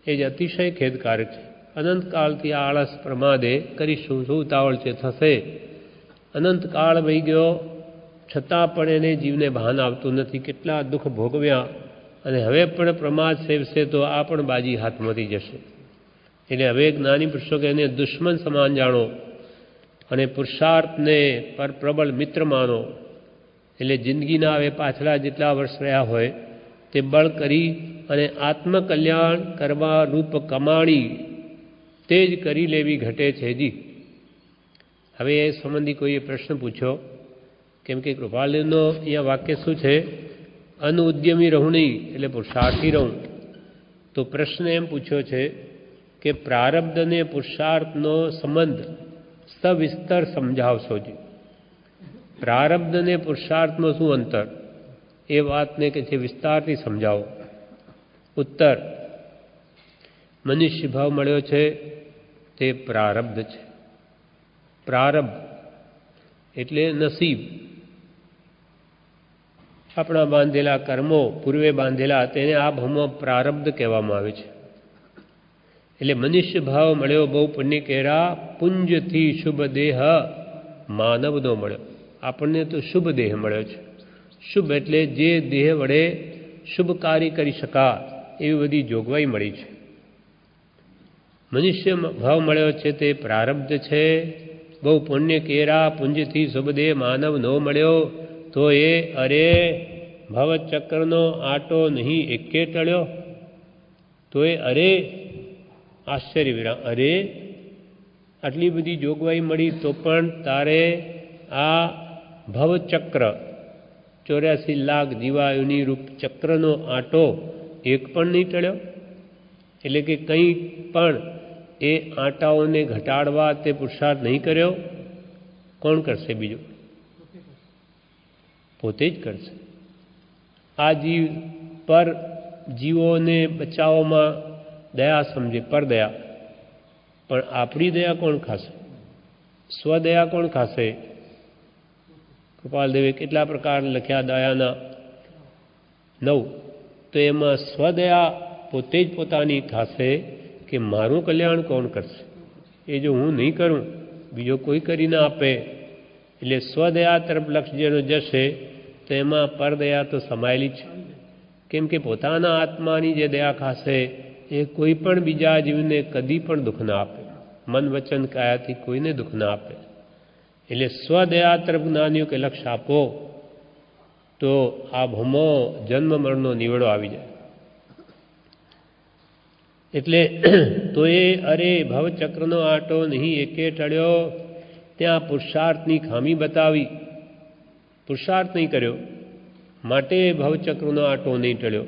એ જ અતિશય ખેદકારક છે. અનંતકાળથી આળસ પ્રમાદે કરીશું, શું ઉતાવળ છે, થશે. અનંતકાળ વહી ગયો છતાં પણ એને જીવને ભાન આવતું નથી. કેટલા દુઃખ ભોગવ્યા અને હવે પણ પ્રમાદ સેવશે તો આ પણ બાજી હાથમાંથી જશે. એટલે હવે જ્ઞાની પુરુષો કે એને દુશ્મન સમાન જાણો અને પુરુષાર્થને પર પ્રબળ મિત્ર માનો. એટલે જિંદગીના હવે પાછલા જેટલા વર્ષ રહ્યા હોય તે બળ કરી અને આત્મકલ્યાણ કરવા રૂપ કમાણી તે જ કરી લેવી ઘટે છે જી. હવે એ સંબંધી કોઈએ પ્રશ્ન પૂછ્યો, કેમ કે કૃપાલનો અહીંયા વાક્ય શું છે, અનઉદ્યમી રહું નહીં એટલે પુરુષાર્થી રહું. તો પ્રશ્ન એમ પૂછ્યો છે કે પ્રારબ્ધ અને પુરુષાર્થનો સંબંધ સવિસ્તર સમજાવશો જી. પ્રારબ્ધ અને પુરુષાર્થમાં શું અંતર, એ વાતને કે છે વિસ્તારથી સમજાવો. ઉત્તર, મનુષ્ય ભાવ મળ્યો છે તે પ્રારબ્ધ છે. પ્રારબ્ધ એટલે નસીબ. આપણા બાંધેલા કર્મો પૂર્વે બાંધેલા તેને આ ભાવમાં પ્રારબ્ધ કહેવામાં આવે છે. એટલે મનુષ્ય ભાવ મળ્યો બહુ પુણ્ય કેરા, પુંજથી શુભ દેહ માનવનો મળ્યો. આપણને તો શુભ દેહ મળ્યો છે. શુભ એટલે જે દેહ વડે શુભ કાર્ય કરી શકા એવી બધી જોગવાઈ મળી છે. મનુષ્ય ભાવ મળ્યો છે તે પ્રારબ્ધ છે. બહુ પુણ્ય કેરા, પુંજથી શુભ દેહ માનવ નો મળ્યો તો એ અરે ભવચક્રનો આટો નહીં એકે ટળ્યો. તો એ અરે આશ્ચર્ય વિરામ, અરે આટલી બધી જોગવાઈ મળી તો પણ તારે આ ભવચક્ર 84 લાખ જીવાયુની રૂપ ચક્રનો આંટો એક પણ નહીં ટળ્યો. એટલે કે કંઈ પણ એ આંટાઓને ઘટાડવા તે પુરુષાર્થ નહીં કર્યો. કોણ કરશે બીજું? પોતે જ કરશે. આ જીવ પર જીવોને બચાવવામાં દયા સમજે, પરદયા. પણ આપણી દયા કોણ ખાશે? સ્વદયા કોણ ખાશે? કૃપાલદેવે કેટલા પ્રકાર લખ્યા દયાના? 9. તો એમાં સ્વદયા પોતે જ પોતાની ખાશે કે મારું કલ્યાણ કોણ કરશે? એ જો હું નહીં કરું બીજો કોઈ કરી ના આપે. એટલે સ્વદયા તરફ લક્ષ જેનો જશે તો એમાં પરદયા તો સમાયેલી છે. કેમ કે પોતાના આત્માની જે દયા ખાશે એ કોઈ પણ બીજા જીવને કદી પણ દુઃખ ના આપે. મન વચન કાયાથી કોઈને દુઃખ ના આપે. એટલે સ્વદયા તરફ જ્ઞાનીઓ કે લક્ષ્ય આપો તો આ ભમો જન્મ મરણનો નિવડો આવી જાય. એટલે તો એ અરે ભવચક્રનો આંટો નહીં એકે ટળ્યો. ત્યાં પુરુષાર્થની ખામી બતાવી. પુરુષાર્થ નહીં કર્યો માટે ભવચક્રનો આંટો નહીં ટળ્યો.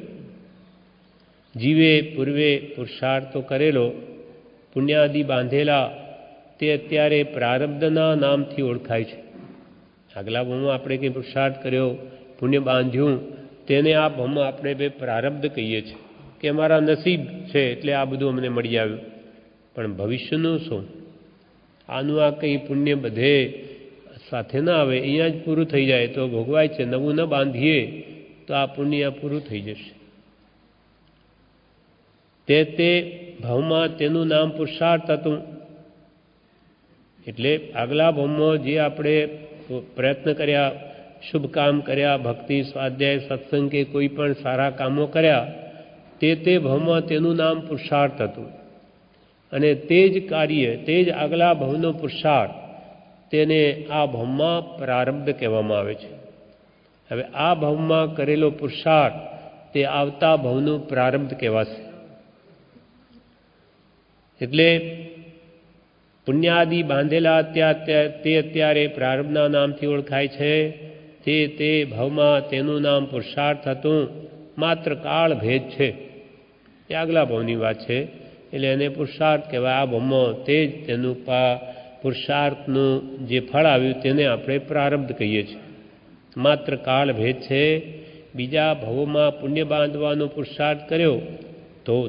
જીવે પૂર્વે પુરુષાર્થ તો કરેલો, પુણ્યાદિ બાંધેલા તે અત્યારે પ્રારબ્ધના નામથી ઓળખાય છે. આગલા ભાવમાં આપણે કંઈ પુરુષાર્થ કર્યો, પુણ્ય બાંધ્યું, તેને આ ભાવમાં આપણે બે પ્રારબ્ધ કહીએ છીએ કે અમારા નસીબ છે એટલે આ બધું અમને મળી આવ્યું. પણ ભવિષ્યનું શું? આનું આ કંઈ પુણ્ય બધે સાથે ના આવે, અહીંયા જ પૂરું થઈ જાય તો ભોગવાય છે. નવું ન બાંધીએ તો આ પુણ્ય પૂરું થઈ જશે. તે ભાવમાં તેનું નામ પુરુષાર્થ હતું. એટલે આગલા ભાવમાં જે આપણે પ્રયત્ન કર્યા, શુભ કામ કર્યા, ભક્તિ, સ્વાધ્યાય, સત્સંગ કે કોઈ પણ સારા કામો કર્યા, તે ભાવમાં તેનું નામ પુરુષાર્થ હતું. અને તે જ કાર્ય, તે જ આગલા ભાવનો પુરુષાર્થ, તેને આ ભાવમાં પ્રારબ્ધ કહેવામાં આવે છે. હવે આ ભાવમાં કરેલો પુરુષાર્થ તે આવતા ભાવનું પ્રારબ્ધ કહેવાશે. એટલે પુણ્યાદિ બાંધેલા તે અત્યારે પ્રારબ્ધના નામથી ઓળખાય છે. તે ભાવમાં તેનું નામ પુરુષાર્થ હતું. માત્ર કાળ ભેદ છે. એ આગલા ભાવની વાત છે. એટલે એને પુરુષાર્થ કહેવાય. આ ભાવમાં તે જ તેનું પુરુષાર્થનું જે ફળ આવ્યું તેને આપણે પ્રારબ્ધ કહીએ છીએ. માત્ર કાળ ભેદ છે. બીજા ભાવોમાં પુણ્ય બાંધવાનો પુરુષાર્થ કર્યો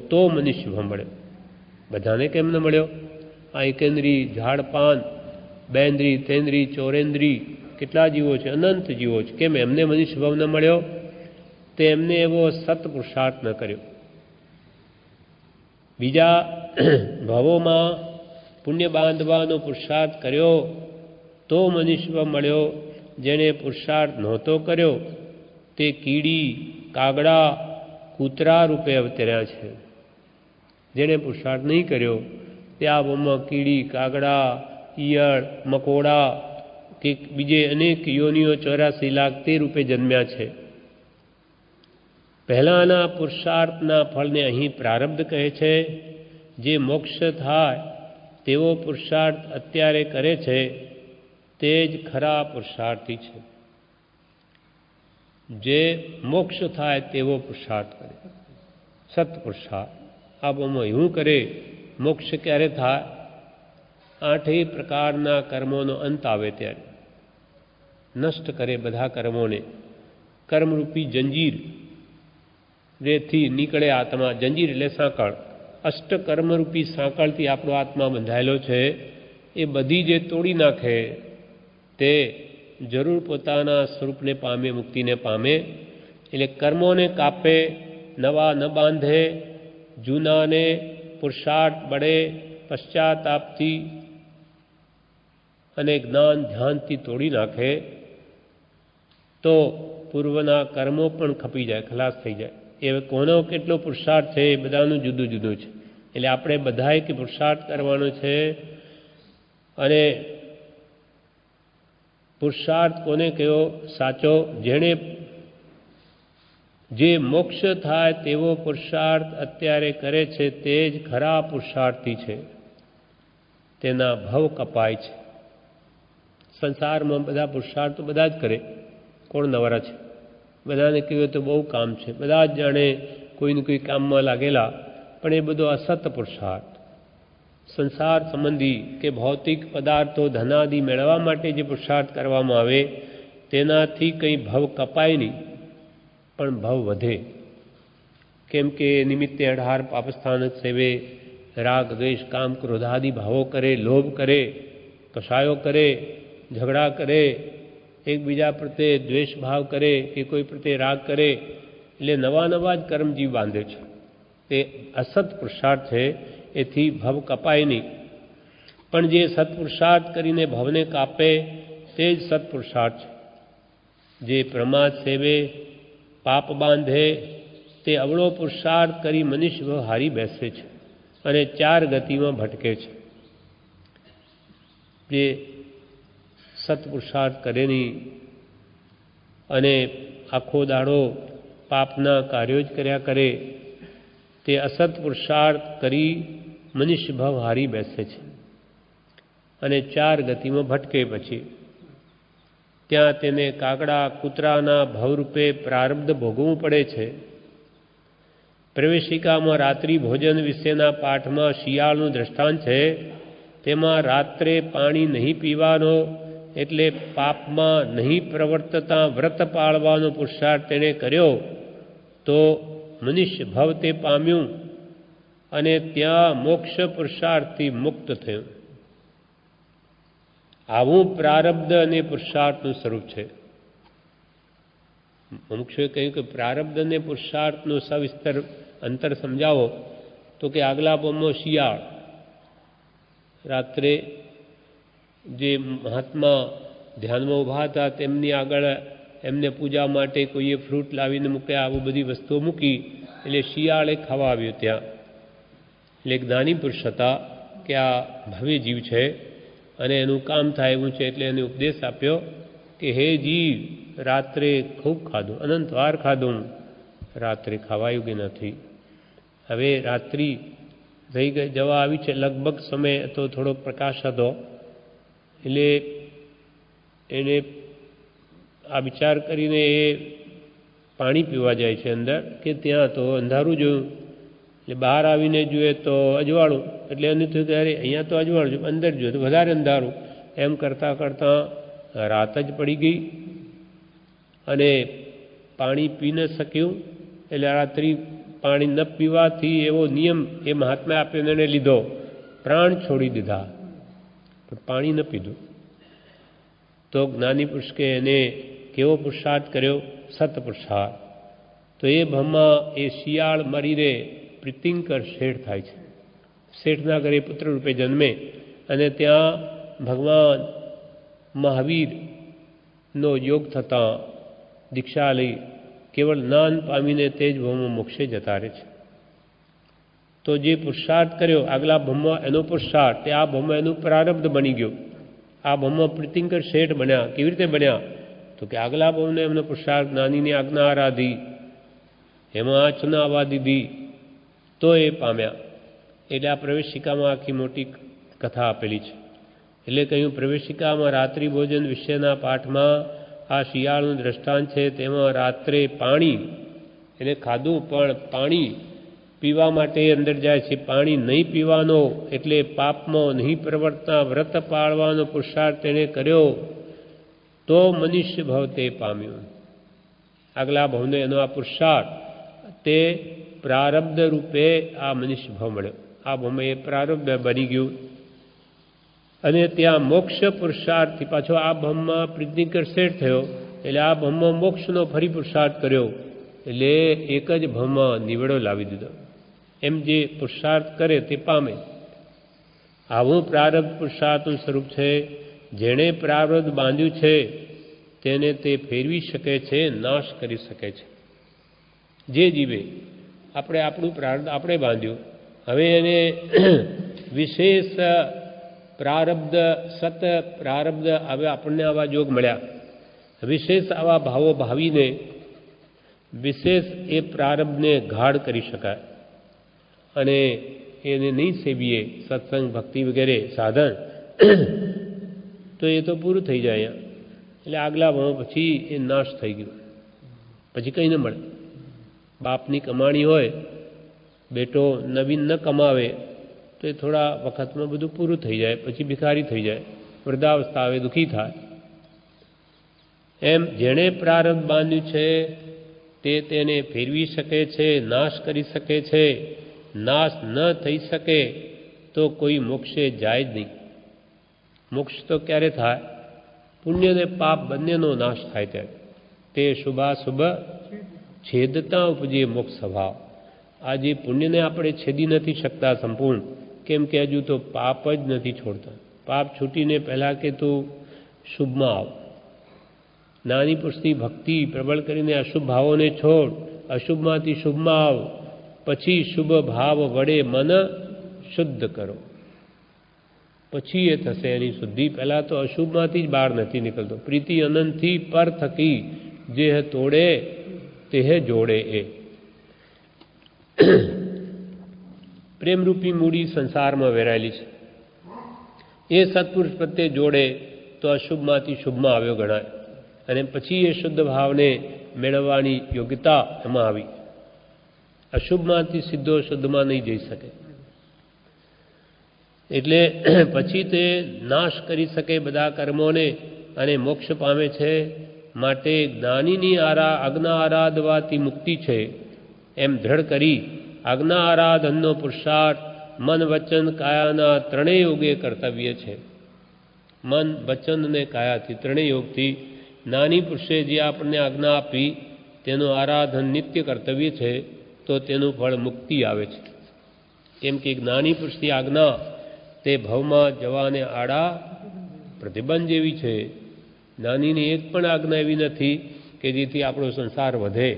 તો મનુષ્ય ભાવ મળ્યો. બધાને કેમ ન મળ્યો? આ એકેન્દ્રી, ઝાડ પાન, બેન્દ્રી, તેન્દ્રી, ચોરેન્દ્રી કેટલા જીવો છે, અનંત જીવો છે. કેમ એમને મનુષ્ય ભાવ ન મળ્યો? તે એમને એવો સત પુરુષાર્થ ન કર્યો. બીજા ભાવોમાં પુણ્ય બાંધવાનો પુરુષાર્થ કર્યો તો મનુષ્ય મળ્યો. જેણે પુરુષાર્થ નહોતો કર્યો તે કીડી કાગડા કૂતરા રૂપે અવતર્યા છે. જેણે પુરુષાર્થ નહીં કર્યો તે આ ભાવમાં કીડી કાગડા ઈયળ મકોડા કે બીજે અનેક યોનિઓ 84 લાખ તે રૂપે જન્મ્યા છે. પહેલાના પુરુષાર્થના ફળને અહીં પ્રારબ્ધ કહે છે. જે મોક્ષ થાય તેવો પુરુષાર્થ અત્યારે કરે છે તે જ ખરા પુરુષાર્થી છે. જે મોક્ષ થાય તેવો પુરુષાર્થ કરે સત્પુરુષાર્થ. આ બમાં એવું કરે મોક્ષ ક્યારે થાય? 8 પ્રકારના કર્મોનો અંત આવે ત્યારે નષ્ટ કરે બધા કર્મોને. કર્મરૂપી જંજીર રેથી નીકળે આત્મા. જંજીર એટલે સાંકળ. અષ્ટકર્મરૂપી સાંકળથી આપણો આત્મા બંધાયેલો છે. એ બધી જે તોડી નાખે તે જરૂર પોતાના સ્વરૂપને પામે, મુક્તિને પામે. એટલે કર્મોને કાપે, નવા ન બાંધે, જૂનાને પુરુષાર્થ બળે પશ્ચાતાપથી અને જ્ઞાન ધ્યાનથી તોડી નાખે તો પૂર્વના કર્મો પણ ખપી જાય, ખલાસ થઈ જાય. એ કોનો કેટલો પુરુષાર્થ છે એ બધાનું જુદું જુદું છે. એટલે આપણે બધાએ કે પુરુષાર્થ કરવાનો છે. અને પુરુષાર્થ કોને કયો સાચો? જેણે જે મોક્ષ થાય તેવો પુરુષાર્થ અત્યારે કરે છે તે જ ખરા પુરુષાર્થી છે. તેના ભવ કપાય છે. સંસારમાં બધા પુરુષાર્થ તો બધા જ કરે, કોણ નવરા છે? બધાને કહ્યું તો બહુ કામ છે, બધા જ જાણે કોઈને કોઈ કામમાં લાગેલા, પણ એ બધો અસત પુરુષાર્થ. સંસાર સંબંધી કે ભૌતિક પદાર્થો ધનાદિ મેળવવા માટે જે પુરુષાર્થ કરવામાં આવે તેનાથી કંઈ ભવ કપાય નહીં, પણ ભવ વધે. કેમ કે નિમિત્તે 18 પાપસ્થાનક સેવે, રાગ દ્વેષ કામ ક્રોધાદિ ભાવો કરે, લોભ કરે, કષાયો કરે, ઝઘડા કરે, એકબીજા પ્રત્યે દ્વેષ ભાવ કરે કે કોઈ પ્રત્યે રાગ કરે, એટલે નવા નવા જ કર્મજીવ બાંધે છે. તે અસત પુરુષાર્થ છે. એથી ભવ કપાય નહીં. પણ જે સત્પુરુષાર્થ કરીને ભવને કાપે તે જ સત્પુરુષાર્થ છે. જે પ્રમાદ સેવે, પાપ બાંધે તે અવળો પુરુષાર્થ કરી મનુષ્ય હારી બેસે છે અને 4 ગતિમાં ભટકે છે. જે સત્પુરુષાર્થ કરે નહીં અને આખો દાડો પાપના કાર્યો જ કર્યા કરે તે અસત પુરુષાર્થ કરી મનુષ્ય ભાવ હારી બેસે છે અને 4 ગતિમાં ભટકે. પછી ત્યાં તેને કાગડા કૂતરાના ભવરૂપે પ્રારબ્ધ ભોગવવું પડે છે. પ્રવેશિકામાં રાત્રિ ભોજન વિશેના પાઠમાં શિયાળનું દ્રષ્ટાંત છે. તેમાં રાત્રે પાણી નહીં પીવાનો એટલે પાપમાં નહીં પ્રવર્તતા વ્રત પાળવાનો પુરુષાર્થ તેણે કર્યો તો મનુષ્ય ભવ તે પામ્યું અને ત્યાં મોક્ષ પુરુષાર્થથી મુક્ત થયું. આવું પ્રારબ્ધ અને પુરુષાર્થનું સ્વરૂપ છે. મુમુક્ષુએ કહ્યું કે પ્રારબ્ધ અને પુરુષાર્થનું સવિસ્તર અંતર સમજાવો તો કે આગલા બોમમાં શિયાળ રાત્રે જે મહાત્મા ધ્યાનમાં ઊભા હતા તેમની આગળ એમને પૂજા માટે કોઈએ ફ્રૂટ લાવીને મૂક્યા, આવું બધી વસ્તુઓ મૂકી એટલે શિયાળે ખાવા આવ્યું ત્યાં. એટલે એક જ્ઞાની પુરુષ હતા કે આ ભવ્ય જીવ છે અને એનું કામ થાય એવું છે, એટલે એને ઉપદેશ આપ્યો કે હે જીવ, રાત્રે ખૂબ ખાધું, અનંત વાર ખાધું, રાત્રે ખાવાયું કે નથી. હવે રાત્રિ થઈ ગઈ, જવા આવી છે, લગભગ સમય હતો, થોડો પ્રકાશ હતો. એટલે એને આ વિચાર કરીને એ પાણી પીવા જાય છે અંદર, કે ત્યાં તો અંધારું જોયું. એટલે બહાર આવીને જુએ તો અજવાળું. એટલે એને થયું કે અરે અહીંયા તો અજવાળું છે, અંદર જોઈએ તો વધારે અંધારું. એમ કરતાં કરતાં રાત જ પડી ગઈ અને પાણી પી ન શક્યું. એટલે રાત્રિ પાણી ન પીવાથી એવો નિયમ એ મહાત્માએ આપ્યો, એને લીધો, પ્રાણ છોડી દીધા, પણ પાણી ન પીધું. તો જ્ઞાની પુરુષ કે એને કેવો પુરુષાર્થ કર્યો? સત્પુરુષાર્થ. તો એ ભમા એ શિયાળ મરી રે પ્રીતિંકર શેડ થાય છે. શેઠના ઘરે પુત્ર રૂપે જન્મે અને ત્યાં ભગવાન મહાવીરનો યોગ થતાં દીક્ષા લઈ કેવળ જ્ઞાન પામીને તે જ ભવમાં મોક્ષે જતા રહે છે. તો જે પુરુષાર્થ કર્યો આગલા ભવમાં એનો પુરુષાર્થ તે આ ભવમાં એનું પ્રારબ્ધ બની ગયો. આ ભવમાં પ્રીતિંકર શેઠ બન્યા. કેવી રીતે બન્યા? તો કે આગલા ભવને એમનો પુરુષાર્થ જ્ઞાનીની આજ્ઞા આરાધી, એમાં આચના આવવા દીધી તો એ પામ્યા. એટલે આ પ્રવેશિકામાં આખી મોટી કથા આપેલી છે. એટલે કહ્યું પ્રવેશિકામાં રાત્રિ ભોજન વિશેના પાઠમાં આ શિયાળનું દ્રષ્ટાંત છે. તેમાં રાત્રે પાણી એટલે ખાધું પણ પાણી પીવા માટે અંદર જાય છે. પાણી નહીં પીવાનો એટલે પાપમાં નહીં પ્રવર્તતા વ્રત પાળવાનો પુરુષાર્થ તેણે કર્યો તો મનુષ્ય ભાવ તે પામ્યો. આગલા ભાવને એનો આ પુરુષાર્થ તે પ્રારબ્ધ રૂપે આ મનુષ્ય ભાવ મળ્યો. આ ભાવમાં એ પ્રારબ્ધ બની ગયું અને ત્યાં મોક્ષ પુરુષાર્થથી પાછો આ ભાવમાં પ્રીતિકર શેઠ થયો. એટલે આ ભાવમાં મોક્ષનો ફરી પુરુષાર્થ કર્યો. એટલે એક જ ભાવમાં નિવડો લાવી દીધો. એમ જે પુરુષાર્થ કરે તે પામે. આવું પ્રારબ્ધ પુરુષાર્થનું સ્વરૂપ છે. જેણે પ્રારબ્ધ બાંધ્યું છે તેને તે ફેરવી શકે છે, નાશ કરી શકે છે. જે જીવે આપણે આપણું પ્રારબ્ધ આપણે બાંધ્યું, હવે એને વિશેષ પ્રારબ્ધ સત પ્રારબ્ધ હવે આપણને આવા જોગ મળ્યા. વિશેષ આવા ભાવો ભાવીને વિશેષ એ પ્રારબ્ધને ગાઢ કરી શકાય અને એને નહીં સેવીએ સત્સંગ ભક્તિ વગેરે સાધન તો એ તો પૂરું થઈ જાય. એટલે આગલા ભાવ પછી એ નાશ થઈ ગયો. પછી કંઈ ન મળે. બાપની કમાણી હોય, બેટો નવીન ન કમાવે તો એ થોડા વખતમાં બધું પૂરું થઈ જાય. પછી ભિખારી થઈ જાય, વૃદ્ધાવસ્થા આવે, દુઃખી થાય. એમ જેણે પ્રારબ્ધ બાંધ્યું છે તે તેને ફેરવી શકે છે, નાશ કરી શકે છે. નાશ ન થઈ શકે તો કોઈ મોક્ષે જાય જ નહીં. મોક્ષ તો ક્યારે થાય? પુણ્ય અને પાપ બંનેનો નાશ થાય ત્યારે. તે શુભાશુભ છેદતા ઉપજે મોક્ષ સ્વભાવ. આજે પુણ્યને આપણે છેદી નથી શકતા સંપૂર્ણ, કેમ કે હજુ તો પાપ જ નથી છોડતા. પાપ છૂટીને પહેલાં કે તું શુભમાં આવ. નાની પુરુષની ભક્તિ પ્રબળ કરીને અશુભ ભાવોને છોડ, અશુભમાંથી શુભમાં આવ. પછી શુભ ભાવ વડે મન શુદ્ધ કરો, પછી એ થશે એની શુદ્ધિ. પહેલાં તો અશુભમાંથી જ બહાર નથી નીકળતો. પ્રીતિ અનંતથી પર થકી જે તોડે તે જોડે. એ પ્રેમરૂપી મૂડી સંસારમાં વેરાયેલી છે. એ સત્પુરુષ પ્રત્યે જોડે તો અશુભમાંથી શુભમાં આવ્યો ગણાય અને પછી એ શુદ્ધ ભાવને મેળવવાની યોગ્યતા એમાં આવી. અશુભમાંથી સીધો શુદ્ધમાં નહીં જઈ શકે. એટલે પછી તે નાશ કરી શકે બધા કર્મોને અને મોક્ષ પામે છે. માટે જ્ઞાનીની આજ્ઞા આરાધવાથી મુક્તિ છે એમ દ્રઢ કરી આજ્ઞા આરાધનનો પુરુષાર્થ મન વચન કાયાના ત્રણેય યોગે કર્તવ્ય છે. મન વચન અને કાયાથી ત્રણેય યોગથી જ્ઞાની પુરુષે જે આપણને આજ્ઞા આપી તેનું આરાધન નિત્ય કર્તવ્ય છે. તો તેનું ફળ મુક્તિ આવે છે. કેમ કે જ્ઞાની પુરુષની આજ્ઞા તે ભવમાં જવાને આડા પ્રતિબંધ જેવી છે. જ્ઞાનીની એક પણ આજ્ઞા એવી નથી કે જેથી આપણો સંસાર વધે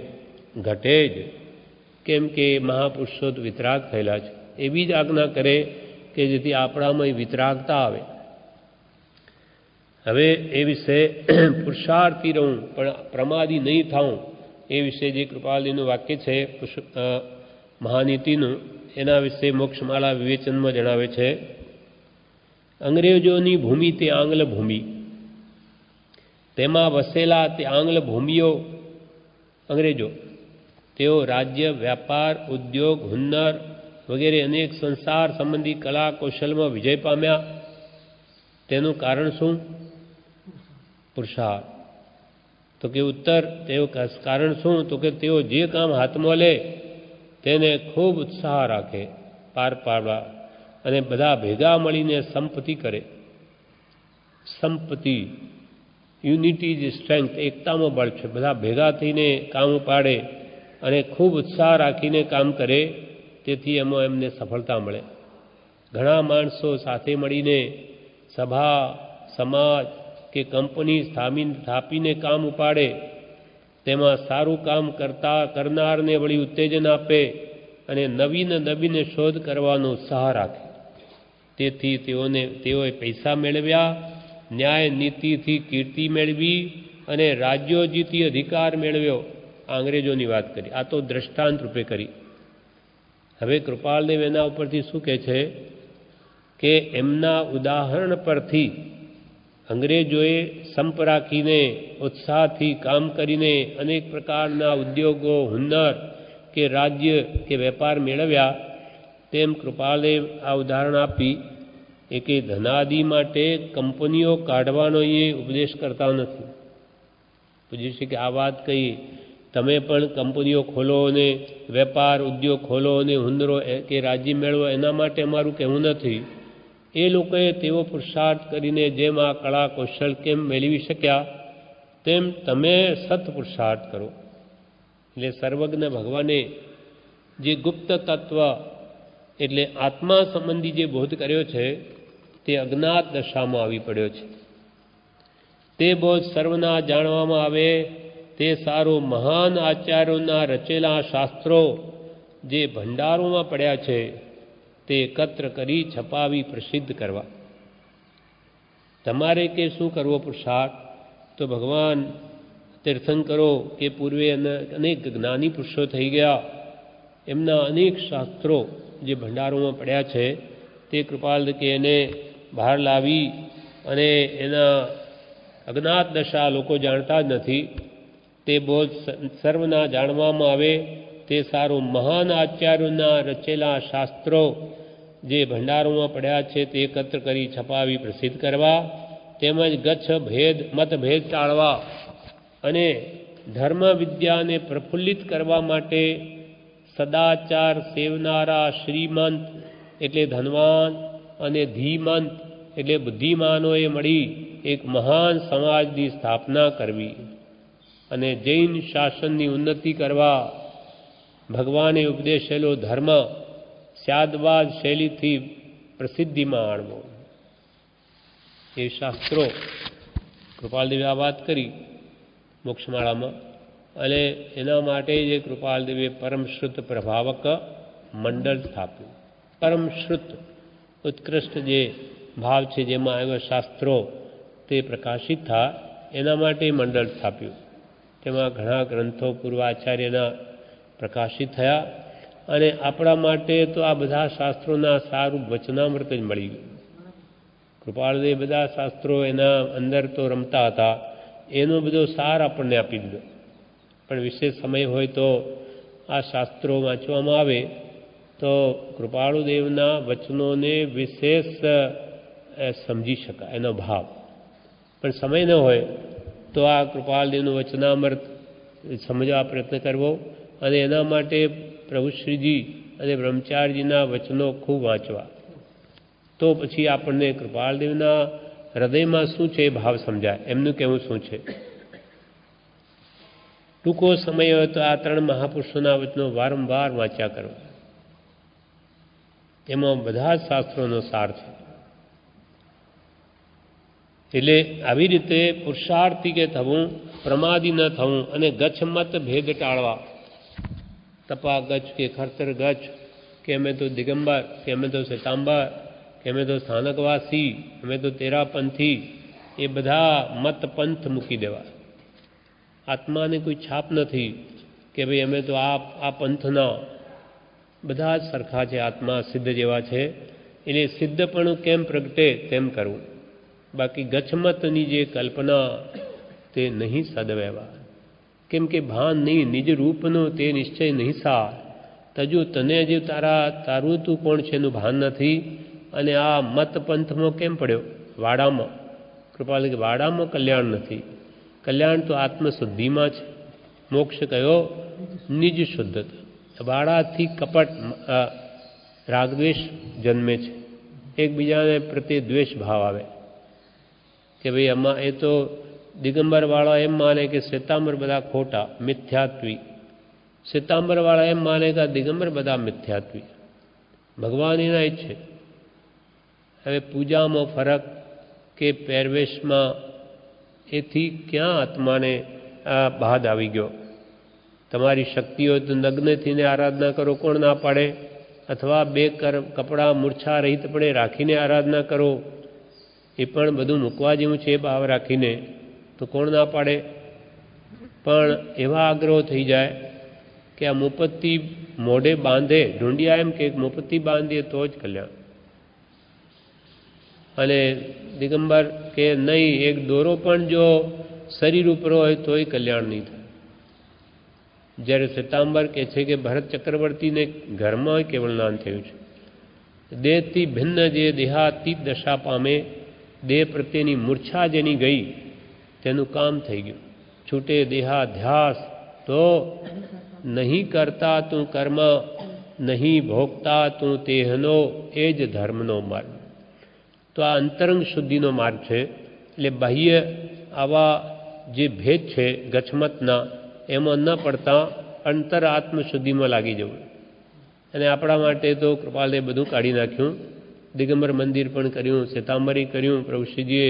ઘટે જ. કેમ કે મહાપુરુષો વિતરાગ થયેલા છે. એવી જ આજ્ઞા કરે કે જેથી આપણામાં વિતરાગતા આવે. હવે એ વિશે પુરુષાર્થી રહું પણ પ્રમાદી નહીં થાઉં એ વિશે જે કૃપાલજીનું વાક્ય છે મહાનીતિનું, એના વિશે મોક્ષમાળા વિવેચનમાં જણાવે છે. અંગ્રેજોની ભૂમિ તે આંગ્લ ભૂમિ, તેમાં વસેલા તે આંગ્લ ભૂમિઓ અંગ્રેજો, તેઓ રાજ્ય, વ્યાપાર, ઉદ્યોગ, હુન્નર વગેરે અનેક સંસાર સંબંધી કલા કૌશલમાં વિજય પામ્યા. તેનું કારણ શું? પુરુષાર્થ. તો કે ઉત્તર તેઓ કારણ શું? તો કે તેઓ જે કામ હાથમાં લે તેને ખૂબ ઉત્સાહ રાખે પાર પાડવા અને બધા ભેગા મળીને સંપત્તિ કરે. સંપત્તિ યુનિટી ઇઝ સ્ટ્રેન્થ, એકતામાં બળ છે. બધા ભેગા થઈને કામ પાડે અને ખૂબ ઉત્સાહ રાખીને કામ કરે, તેથી એમાં એમને સફળતા મળે. ઘણા માણસો સાથે મળીને સભા સમાજ કે કંપની સ્થાપીને કામ ઉપાડે, તેમાં સારું કામ કરનારને વળી ઉત્તેજન આપે અને નવીન શોધ કરવાનો ઉત્સાહ રાખે. તેથી તેઓએ પૈસા મેળવ્યા, ન્યાય નીતિથી કીર્તિ મેળવી અને રાજ્યો જીતી અધિકાર મેળવ્યો. અંગ્રેજોની વાત કરી, આ તો દ્રષ્ટાંત રૂપે કરી. હવે કૃપાલદેવ એના ઉપરથી શું કહે છે કે એમના ઉદાહરણ પરથી અંગ્રેજોએ સંપ રાખીને ઉત્સાહથી કામ કરીને અનેક પ્રકારના ઉદ્યોગો, હુન્નર કે રાજ્ય કે વેપાર મેળવ્યા, તેમ કૃપાલદેવ આ ઉદાહરણ આપી કે ધનાદિ માટે કંપનીઓ કાઢવાનો એ ઉપદેશ કરતા નથી. પૂછ્યું છે કે આ વાત કહી, તમે પણ કંપનીઓ ખોલો અને વેપાર ઉદ્યોગ ખોલો અને હુન્નરો કે રાજ્ય મેળવો, એના માટે અમારું કહેવું નથી. એ લોકોએ તેવો પુરુષાર્થ કરીને જેમ આ કળા કૌશલ કેમ મેળવી શક્યા, તેમ તમે સત પુરુષાર્થ કરો. એટલે સર્વજ્ઞ ભગવાને જે ગુપ્ત તત્વ એટલે આત્મા સંબંધી જે બોધ કર્યો છે તે અજ્ઞાત દશામાં આવી પડ્યો છે. તે બોધ સર્વના જાણવામાં આવે તે સારું મહાન આચાર્યોના રચેલા શાસ્ત્રો જે ભંડારોમાં પડ્યા છે તે એકત્ર કરી છપાવી પ્રસિદ્ધ કરવા. તમારે કે શું કરવો પુરુષાર્થ? તો ભગવાન તીર્થંકરો કે પૂર્વે અનેક જ્ઞાની પુરુષો થઈ ગયા, એમના અનેક શાસ્ત્રો જે ભંડારોમાં પડ્યા છે તે કૃપાલ કે એને બહાર લાવી અને એના અજ્ઞાત દશા લોકો જાણતા જ નથી, તે બોધ સર્વના જાણવામાં આવે તે સારું મહાન આચાર્યોના રચેલા શાસ્ત્રો જે ભંડારોમાં પડ્યા છે તે એકત્ર કરી છપાવી પ્રસિદ્ધ કરવા, તેમજ ગચ્છ મતભેદ ટાળવા અને ધર્મ વિદ્યાને પ્રફુલ્લિત કરવા માટે સદાચાર સેવનારા શ્રીમંત એટલે ધનવાન અને ધીમંત એટલે બુદ્ધિમાનોએ મળી એક મહાન સમાજની સ્થાપના કરવી અને જૈન શાસનની ઉન્નતિ કરવા ભગવાને ઉપદેશેલો ધર્મ સ્યાદવાદ શૈલીથી પ્રસિદ્ધિમાં આણવો. એ શાસ્ત્રો કૃપાલદેવે આ વાત કરી મોક્ષમાળામાં, અને એના માટે જે કૃપાલદેવે પરમશ્રુત પ્રભાવક મંડળ સ્થાપ્યું. પરમશ્રુત ઉત્કૃષ્ટ જે ભાવ છે જેમાં આવ્યા શાસ્ત્રો તે પ્રકાશિત થાય એના માટે મંડળ સ્થાપ્યું. તેમાં ઘણા ગ્રંથો પૂર્વાચાર્યના પ્રકાશિત થયા અને આપણા માટે તો આ બધા શાસ્ત્રોના સારું વચનામૃત જ મળી ગયું. કૃપાળદેવ બધા શાસ્ત્રો એના અંદર તો રમતા હતા, એનો બધો સાર આપણને આપી દીધો. પણ વિશેષ સમય હોય તો આ શાસ્ત્રો વાંચવામાં આવે તો કૃપાળુદેવના વચનોને વિશેષ સમજી શકાય એનો ભાવ. પણ સમય ન હોય તો આ કૃપાળદેવનું વચનામૃત સમજવા પ્રયત્ન કરવો અને એના માટે પ્રભુશ્રીજી અને બ્રહ્મચારીજીના વચનો ખૂબ વાંચવા, તો પછી આપણને કૃપાળદેવના હૃદયમાં શું છે એ ભાવ સમજાય, એમનું કહેવું શું છે. ટૂંકો સમય હોય તો આ ત્રણ મહાપુરુષોના વચનો વારંવાર વાંચ્યા કરો. એમાં બધા જ શાસ્ત્રોનો સાર છે. એટલે આવી રીતે પુરુષાર્થી કે થવું, પ્રમાદી ન થવું અને ગચ્છમત ભેદ ટાળવા. તપા ગચ્છ કે ખરતર ગચ્છ કે અમે તો દિગંબર કે અમે તો શ્વેતાંબર કે અમે તો સ્થાનકવાસી, અમે તો તેરાપંથી, એ બધા મત પંથ મૂકી દેવા. આત્માને કોઈ છાપ નથી કે ભાઈ અમે તો આ પંથના, બધા જ સરખા છે, આત્મા સિદ્ધ જેવા છે. એટલે સિદ્ધપણું કેમ પ્રગટે તેમ કરવું. બાકી ગચ્છમતની જે કલ્પના તે નહીં સદવ્યવહાર. કેમ કે ભાન નહીં, નિજ રૂપનો તે નિશ્ચય નહીં સાર. તજુ તને જે તારું તું કોણ છે એનું ભાન નથી અને આ મત પંથમાં કેમ પડ્યો? વાડામાં. કૃપાલ કે વાડામાં કલ્યાણ નથી. કલ્યાણ તો આત્મશુદ્ધિમાં છે. મોક્ષ કયો? નિજ શુદ્ધતા. વાડાથી કપટ રાગદ્વેષ જન્મે છે. એકબીજાને પ્રત્યે દ્વેષ ભાવ આવે કે ભાઈ આમાં એ તો દિગંબરવાળા એમ માને કે શ્વેતાંબર બધા ખોટા મિથ્યાત્વી, શ્વેતાંબરવાળા એમ માને કે દિગંબર બધા મિથ્યાત્વી. ભગવાન એના ઈચ્છે હવે પૂજામાં ફરક કે પહેરવેશમાં, એથી ક્યાં આત્માને આ બાદ આવી ગયો? તમારી શક્તિઓ તો નગ્ન થઈને આરાધના કરો, કોણ ના પાડે? અથવા બે કપડાં મૂર્છા રહિતપણે રાખીને આરાધના કરો, એ પણ બધું મૂકવા જેવું છે ભાવ રાખીને, તો કોણ ના પાડે? પણ એવા આગ્રહ થઈ જાય કે આ મોપત્તી મોઢે બાંધે, ઢૂંઢિયા એમ કે મોપત્તી બાંધીએ તો જ કલ્યાણ. અને દિગંબર કે નહીં, એક દોરો પણ જો શરીર ઉપર હોય તોય કલ્યાણ નહીં થાય. જ્યારે શ્વેતાંબર કહે છે કે ભરત ચક્રવર્તીને ઘરમાં કેવળ જ્ઞાન થયું છે. દેહથી ભિન્ન જે દેહાતીત દશા પામે, દેહ પ્રત્યેની મૂર્છા જેની ગઈ તેનું કામ થઈ ગયું. છૂટે દેહાધ્યાસ તો નહીં કરતા તું કર્મ, નહીં ભોગતા તું તેહનો, એ જ ધર્મનો માર્ગ. તો આ અંતરંગ શુદ્ધિનો માર્ગ છે. એટલે બાહ્ય આવા જે ભેદ છે ગચ્છમતના, એમાં ન પડતા અંતર આત્મશુદ્ધિમાં લાગી જવું. અને આપણા માટે તો કૃપાલે બધું કાઢી નાખ્યું. દિગંબર મંદિર પણ કર્યું, શ્વેતાંબરી કર્યું પ્રભુશ્રીજીએ,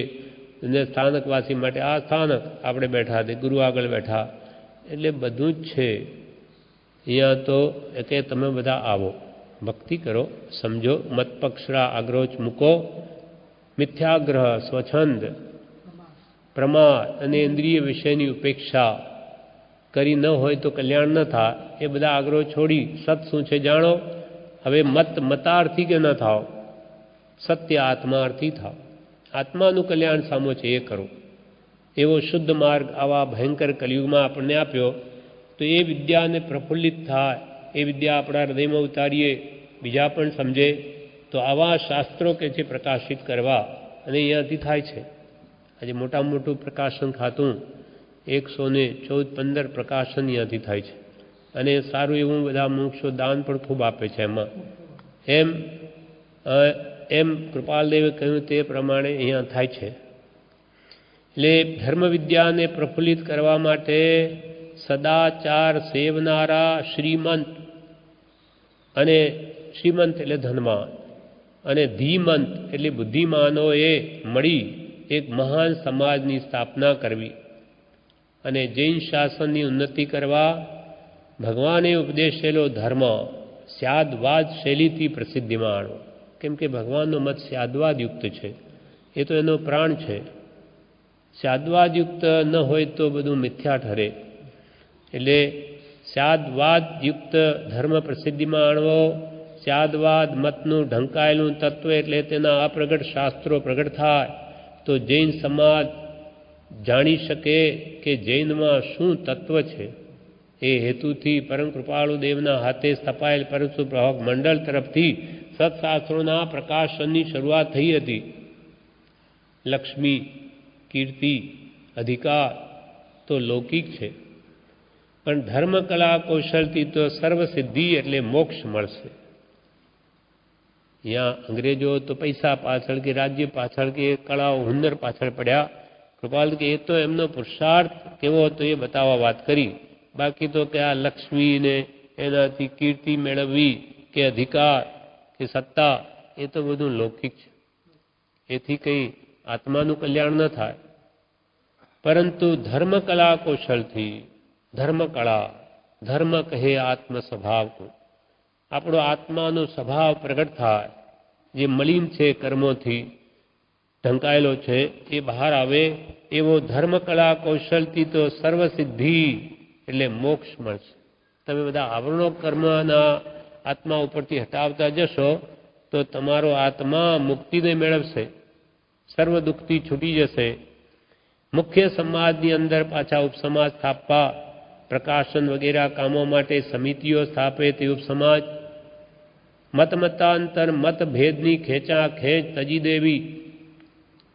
અને સ્થાનકવાસી માટે આ સ્થાનક આપણે બેઠા તે ગુરુ આગળ બેઠા, એટલે બધું જ છે. અહીંયા તો કે તમે બધા આવો, ભક્તિ કરો, સમજો, મતપક્ષરા આગ્રહ મૂકો, મિથ્યાગ્રહ, સ્વચ્છંદ, પ્રમાદ અને ઇન્દ્રિય વિષયની ઉપેક્ષા કરી ન હોય તો કલ્યાણ ન થાય. એ બધા આગ્રહ છોડી સત શું છે જાણો. હવે મતાર્થી કે ન થાઓ, સત્ય આત્માર્થી થાઓ. આત્માનું કલ્યાણ સામો છે એ કરો. એવો શુદ્ધ માર્ગ આવા ભયંકર કલિયુગમાં આપણને આપ્યો. તો એ વિદ્યાને પ્રફુલ્લિત થાય, એ વિદ્યા આપણા હૃદયમાં ઉતારીએ, બીજા પણ સમજે. તો આવા શાસ્ત્રો કે છે પ્રકાશિત કરવા, અને અહીંયાથી થાય છે. આજે મોટામાં મોટું પ્રકાશન ખાતું 114-15 પ્રકાશન અહીંયાથી થાય છે. અને સારું એવું બધા મોક્ષો દાન પણ ખૂબ આપે છે એમાં. એમ કૃપાલદેવે કહ્યું તે પ્રમાણે અહીંયા થાય છે. એટલે ધર્મ વિદ્યાને પ્રફુલ્લિત કરવા માટે સદાચાર સેવનારા શ્રીમંત, અને શ્રીમંત એટલે ધનવાન, અને ધીમંત એટલે બુદ્ધિમાનોએ મળી એક મહાન સમાજની સ્થાપના કરવી, અને જૈન શાસનની ઉન્નતિ કરવા ભગવાને ઉપદેશેલો ધર્મ સ્યાદવાદ શૈલીથી પ્રસિદ્ધિમાં આણવો. કેમ કે ભગવાનનો મત સ્યાદવાદયુક્ત છે, એ તો એનો પ્રાણ છે. સ્યાદવાદયુક્ત ન હોય તો બધું મિથ્યા ઠરે. એટલે સ્યાદવાદયુક્ત ધર્મ પ્રસિદ્ધિમાં આણવો. સ્યાદવાદ મતનું ઢંકાયેલું તત્વ એટલે તેના અપ્રગટ શાસ્ત્રો પ્રગટ થાય, તો જૈન સમાજ જાણી શકે કે જૈનમાં શું તત્વ છે. એ હેતુથી પરમ કૃપાળુ દેવના હાથે સ્થપાયેલ પરશુ પ્રવાહક મંડળ તરફથી સત્શાસ્ત્રોના પ્રકાશનની શરૂઆત થઈ હતી. લક્ષ્મી, કીર્તિ, અધિકાર તો લૌકિક છે, પણ ધર્મ કલા કૌશલથી તો સર્વસિદ્ધિ એટલે મોક્ષ મળશે. यहाँ अंग्रेजों तो पैसा पाछळ के राज्य पाछळ के कला हुनर पाछळ पड़ा. कृपाल के तो एमनो पुरुषार्थ केवो तो ये बतावा बात करी. बाकी तो क्या लक्ष्मी ने एनाथी कीर्ति मेळववी के अधिकार के सत्ता ए तो बधुं लौकिक छे. एथी कई आत्मानुं कल्याण न थाय. परंतु धर्म कला कौशल थी, धर्म कला, धर्म कहे आत्म स्वभाव को, આપણો આત્માનો સ્વભાવ પ્રગટ થાય, જે મલિન છે કર્મોથી ઢંકાયેલો છે એ બહાર આવે. એવો ધર્મ કલા કૌશલથી તો સર્વસિદ્ધિ એટલે મોક્ષ મળશે. તમે બધા આવરણો કર્મના આત્મા ઉપરથી હટાવતા જશો તો તમારો આત્મા મુક્તિને મેળવશે, સર્વ દુઃખથી છૂટી જશે. મુખ્ય સમાજની અંદર પાછા ઉપસમાજ સ્થાપવા, પ્રકાશન વગેરે કામો માટે સમિતિઓ સ્થાપે તે ઉપસમાજ, મતમતાંતર મતભેદની ખેંચાખેંચ તજી દેવી,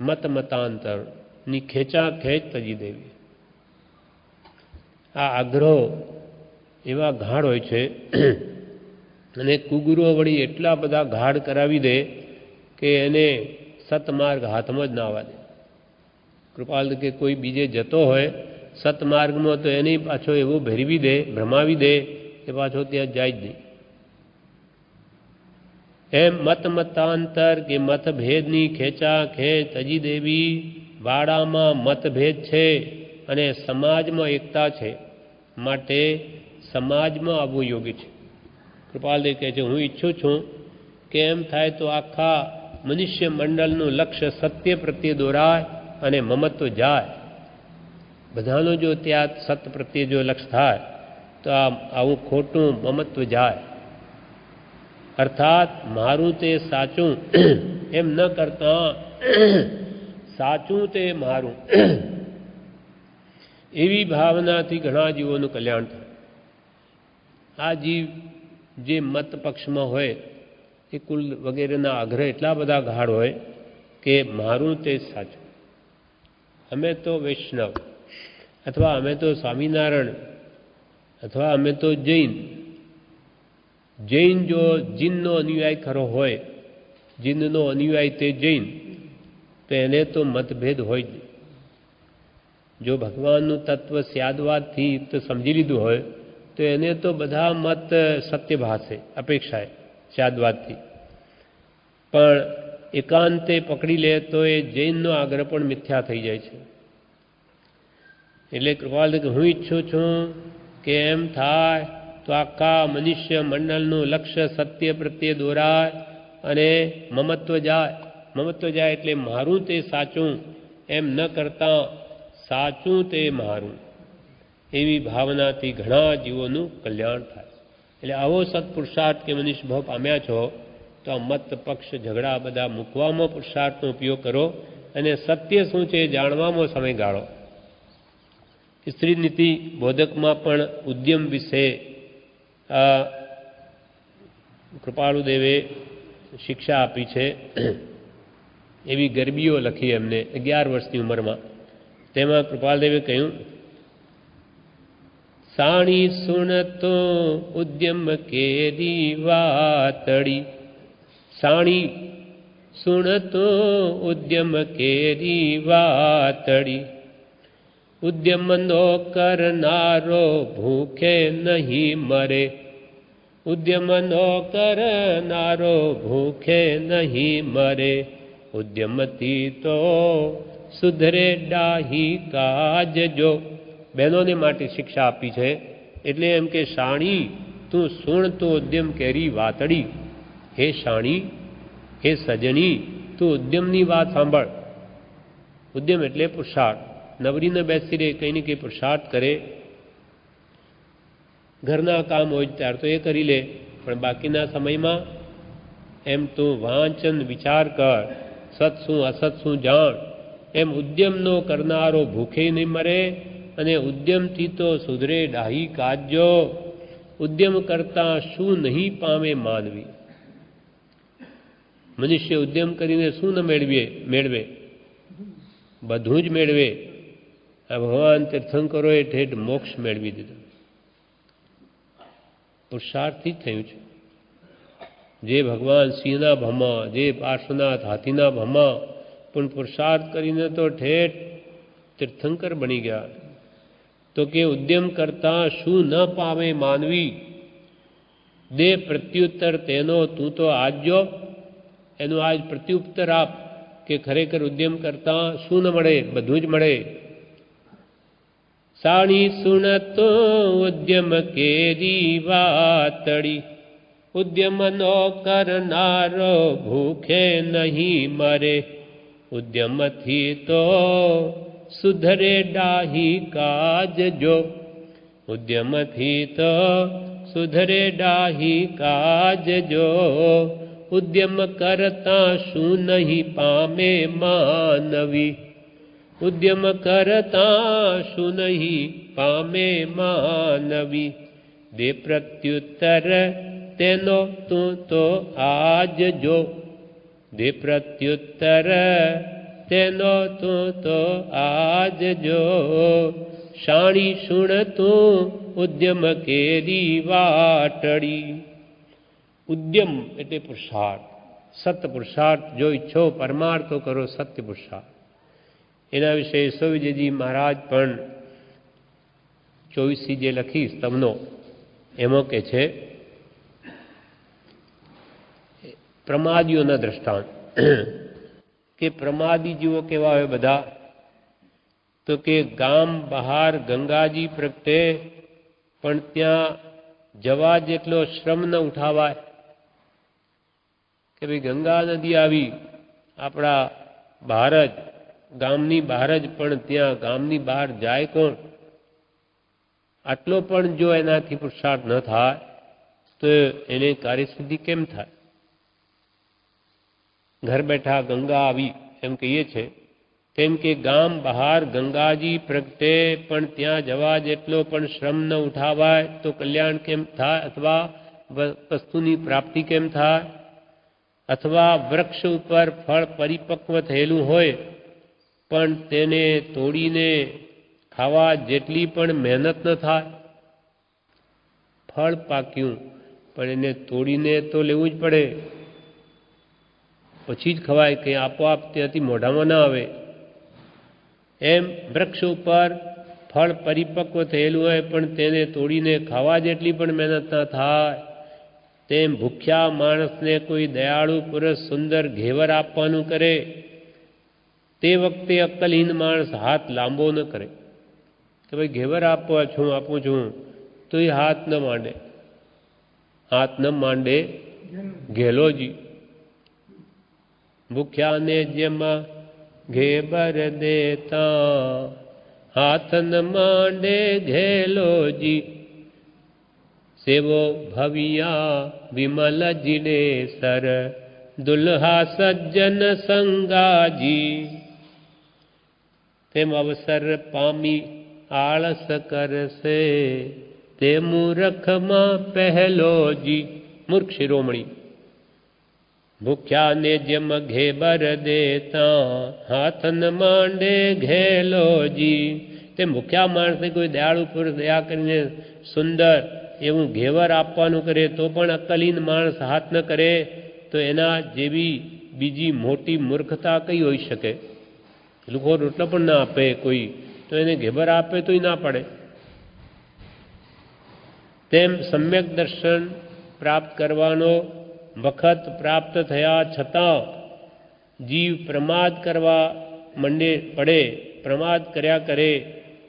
મતમતાંતરની ખેંચાખેંચ તજી દેવી. આ આગ્રહો એવા ગાઢ હોય છે, અને કુગુરો વળી એટલા બધા ગાઢ કરાવી દે કે એને સતમાર્ગ હાથમાં જ ના આવવા દે. કૃપાલ કે કોઈ બીજે જતો હોય સતમાર્ગમાં તો એને પાછો એવો ભેરવી દે, ભ્રમાવી દે કે પાછો ત્યાં જાય જ નહીં. એમ મત મતાંતર કે મતભેદની ખેંચા ખેંચ તજી દેવી વાડામાં મતભેદ છે અને સમાજમાં એકતા છે, માટે સમાજમાં આવવું યોગ્ય છે. કૃપાલદેવ કહે છે, હું ઈચ્છું છું કે એમ થાય તો આખા મનુષ્ય મંડળનું લક્ષ્ય સત્ય પ્રત્યે દોરાય અને મમત્વ જાય. બધાનું જો ત્યાં સત્ય પ્રત્યે જો લક્ષ્ય થાય તો આવું ખોટું મમત્વ જાય. અર્થાત મારું તે સાચું એમ ન કરતા સાચું તે મારું એવી ભાવનાથી ઘણા જીવોનું કલ્યાણ થાય. આ જીવ જે મત પક્ષમાં હોય એ કુલ વગેરેના આગ્રહ એટલા બધા ગાઢ હોય કે મારું તે સાચું. અમે તો વૈષ્ણવ અથવા અમે તો સ્વામિનારાયણ અથવા અમે તો જૈન. જૈન જો જીનનો અનુયાયી ખરો હોય, જીનનો અનુયાયી તે જૈન, તો એને તો મતભેદ હોય જ. જો ભગવાનનું તત્વ સ્યાદવાદથી તો સમજી લીધું હોય તો એને તો બધા મત સત્ય ભાષે અપેક્ષાએ સ્યાદવાદથી, પણ એકાંતે પકડી લે તો એ જૈનનો આગ્રહ પણ મિથ્યા થઈ જાય છે. એટલે કૃપાલ હું ઈચ્છું છું કે એમ થાય તો આખા મનુષ્ય મંડળનું લક્ષ્ય સત્ય પ્રત્યે દોરાય અને મમત્વ જાય. મમત્વ જાય એટલે મારું તે સાચું એમ ન કરતા સાચું તે મારું એવી ભાવનાથી ઘણા જીવોનું કલ્યાણ થાય. એટલે આવો સત્પુરુષાર્થ કે મનુષ્ય ભાવ પામ્યા છો તો આ મત પક્ષ ઝઘડા બધા મૂકવામાં પુરુષાર્થનો ઉપયોગ કરો અને સત્ય શું છે જાણવામાં સમય ગાળો. સ્ત્રી નીતિ બોધકમાં પણ ઉદ્યમ વિશે કૃપાળુદેવે શિક્ષા આપી છે. એવી ગરબીઓ લખી એમને 11 વર્ષની ઉંમરમાં. તેમાં કૃપાલદેવે કહ્યું, સાણી સુણતો ઉદ્યમ કેરી વાતડી. સાણી સુણતો ઉદ્યમ કેરી વાતડી. ઉદ્યમ નો કરનારો ભૂખે નહીં મરે. ઉદ્યમ નો કરનારો ભૂખે નહીં મરે. ઉદ્યમથી તો સુધરે ડાહી કાજ જો. બહેનોને માટે શિક્ષા આપી છે. એટલે એમ કે શાણી તું સુણ તો ઉદ્યમ કેરી વાતડી. હે શાણી, હે સજણી, તું ઉદ્યમની વાત સાંભળ. ઉદ્યમ એટલે પુરુષાર્થ. નવરીને બેસી રહે, કંઈ ને કંઈ પુરુષાર્થ કરે. ઘરના કામ હોય ત્યારે તો એ કરી લે, પણ બાકીના સમયમાં એમ તું વાંચન વિચાર કર, સત શું અસત શું જાણ. એમ ઉદ્યમનો કરનારો ભૂખે નહીં મરે અને ઉદ્યમથી તો સુધરે ડાહી કાજો. ઉદ્યમ કરતા શું નહીં પામે માનવી. મનુષ્ય ઉદ્યમ કરીને શું ન મેળવે? બધું જ મેળવે. આ ભગવાન તીર્થંકરોએ ઠેઠ મોક્ષ મેળવી દીધો. પુરુષાર્થથી જ થયું છે. જે ભગવાન સિંહના ભમા, જે પાર્શ્વનાથ હાથીના ભમા, પણ પુરુષાર્થ કરીને તો ઠેઠ તીર્થંકર બની ગયા. તો કે ઉદ્યમ કરતા શું ન પામે માનવી. દે પ્રત્યુત્તર તેનો તું તો આજ્યો. એનો આજ પ્રત્યુત્તર આપ કે ખરેખર ઉદ્યમ કરતા શું ન મળે? બધું જ મળે. સાણી સુણતો ઉદ્યમ કેરી વાતડી. ઉદ્યમ નો કરનારો ભૂખે નહીં મરે. ઉદ્યમથી તો સુધરે ડાહી કાજ જો. ઉદ્યમથી તો સુધરે ડાહી કાજ જો. ઉદ્યમ કરતા શું નહીં પામે માનવી. ઉદ્યમ કરતા શું નહીં પામે માનવી. દે પ્રત્યુત્તર તેનો તું તો આજ જો. દે પ્રત્યુત્તર તેનો તું તો આજ જો. શાણી સુણ તું ઉદ્યમ કેરી વાટડી. ઉદ્યમ એટલે પુરુષાર્થ, સત્ય પુરુષાર્થ. જો ઈચ્છો પરમાર્થો કરો સત્ય પુરુષાર્થ. એના વિશે સૌવિજયજી મહારાજ પણ 24 જે લખી સ્તંભનો એમાં કહે છે, પ્રમાદીઓના દ્રષ્ટાંત કે પ્રમાદી જીવો કેવા હોય બધા, તો કે ગામ બહાર ગંગાજી પ્રગટે પણ ત્યાં જવા જેટલો શ્રમ ન ઉઠાવાય. કે ભાઈ ગંગા નદી આવી આપણા બહાર જ, ગામની બહાર જ, પણ ત્યાં ગામની બહાર જાય કોણ? આટલો પણ જો એનાથી પુરુષાર્થ ન થાય તો એને કાર્યસિદ્ધિ કેમ થાય? ઘર બેઠા ગંગા આવી એમ કહીએ છે, તેમ કે ગામ બહાર ગંગાજી પ્રગટે પણ ત્યાં જવા જેટલો પણ શ્રમ ન ઉઠાવાય તો કલ્યાણ કેમ થાય? અથવા વસ્તુની પ્રાપ્તિ કેમ થાય? અથવા વૃક્ષ ઉપર ફળ પરિપક્વ થયેલું હોય પણ તેને તોડીને ખાવા જેટલી પણ મહેનત ન થાય. ફળ પાક્યું પણ એને તોડીને તો લેવું જ પડે, પછી જ ખવાય, કે આપોઆપ ત્યાંથી મોઢામાં ન આવે. એમ વૃક્ષ ઉપર ફળ પરિપક્વ થયેલું હોય પણ તેને તોડીને ખાવા જેટલી પણ મહેનત ન થાય, તેમ ભૂખ્યા માણસને કોઈ દયાળુ પુરુષ સુંદર ઘેવર આપવાનું કરે તે વખતે અક્કલહીન માણસ હાથ લાંબો ન કરે. કે ભાઈ ઘેવર આપું છું તો એ હાથ ન માંડે. હાથ ન માંડે ઘેલોજી. ભૂખ્યાને જેમાં ઘેબર દેતા હાથ ન માંડે ઘેલોજી, સેવો ભવિયા વિમલ જીડે સર દુલ્હા સજ્જન સંગાજી. તેમ અવસર પામી આળસ કરશે તે મૂર્ખમાં પહેલોજી. મૂર્ખ શિરોમણી. ભૂખ્યાને જેમ ઘેબર દેતા હાથ ન માંડે ઘેલોજી. તેમ ભૂખ્યા માણસને કોઈ દયાળુ પુરુષ દયા કરીને સુંદર એવું ઘેવર આપવાનું કરે તો પણ અક્કલહીન માણસ હાથ ન કરે, તો એના જેવી બીજી મોટી મૂર્ખતા કઈ હોઈ શકે? લોકો રોટલો પણ ના આપે કોઈ, તો એને ઘેવર આપે તોય ના પડે. તેમ સમ્યક દર્શન પ્રાપ્ત કરવાનો વખત પ્રાપ્ત થયા છતાં જીવ પ્રમાદ કરવા પડે, પ્રમાદ કર્યા કરે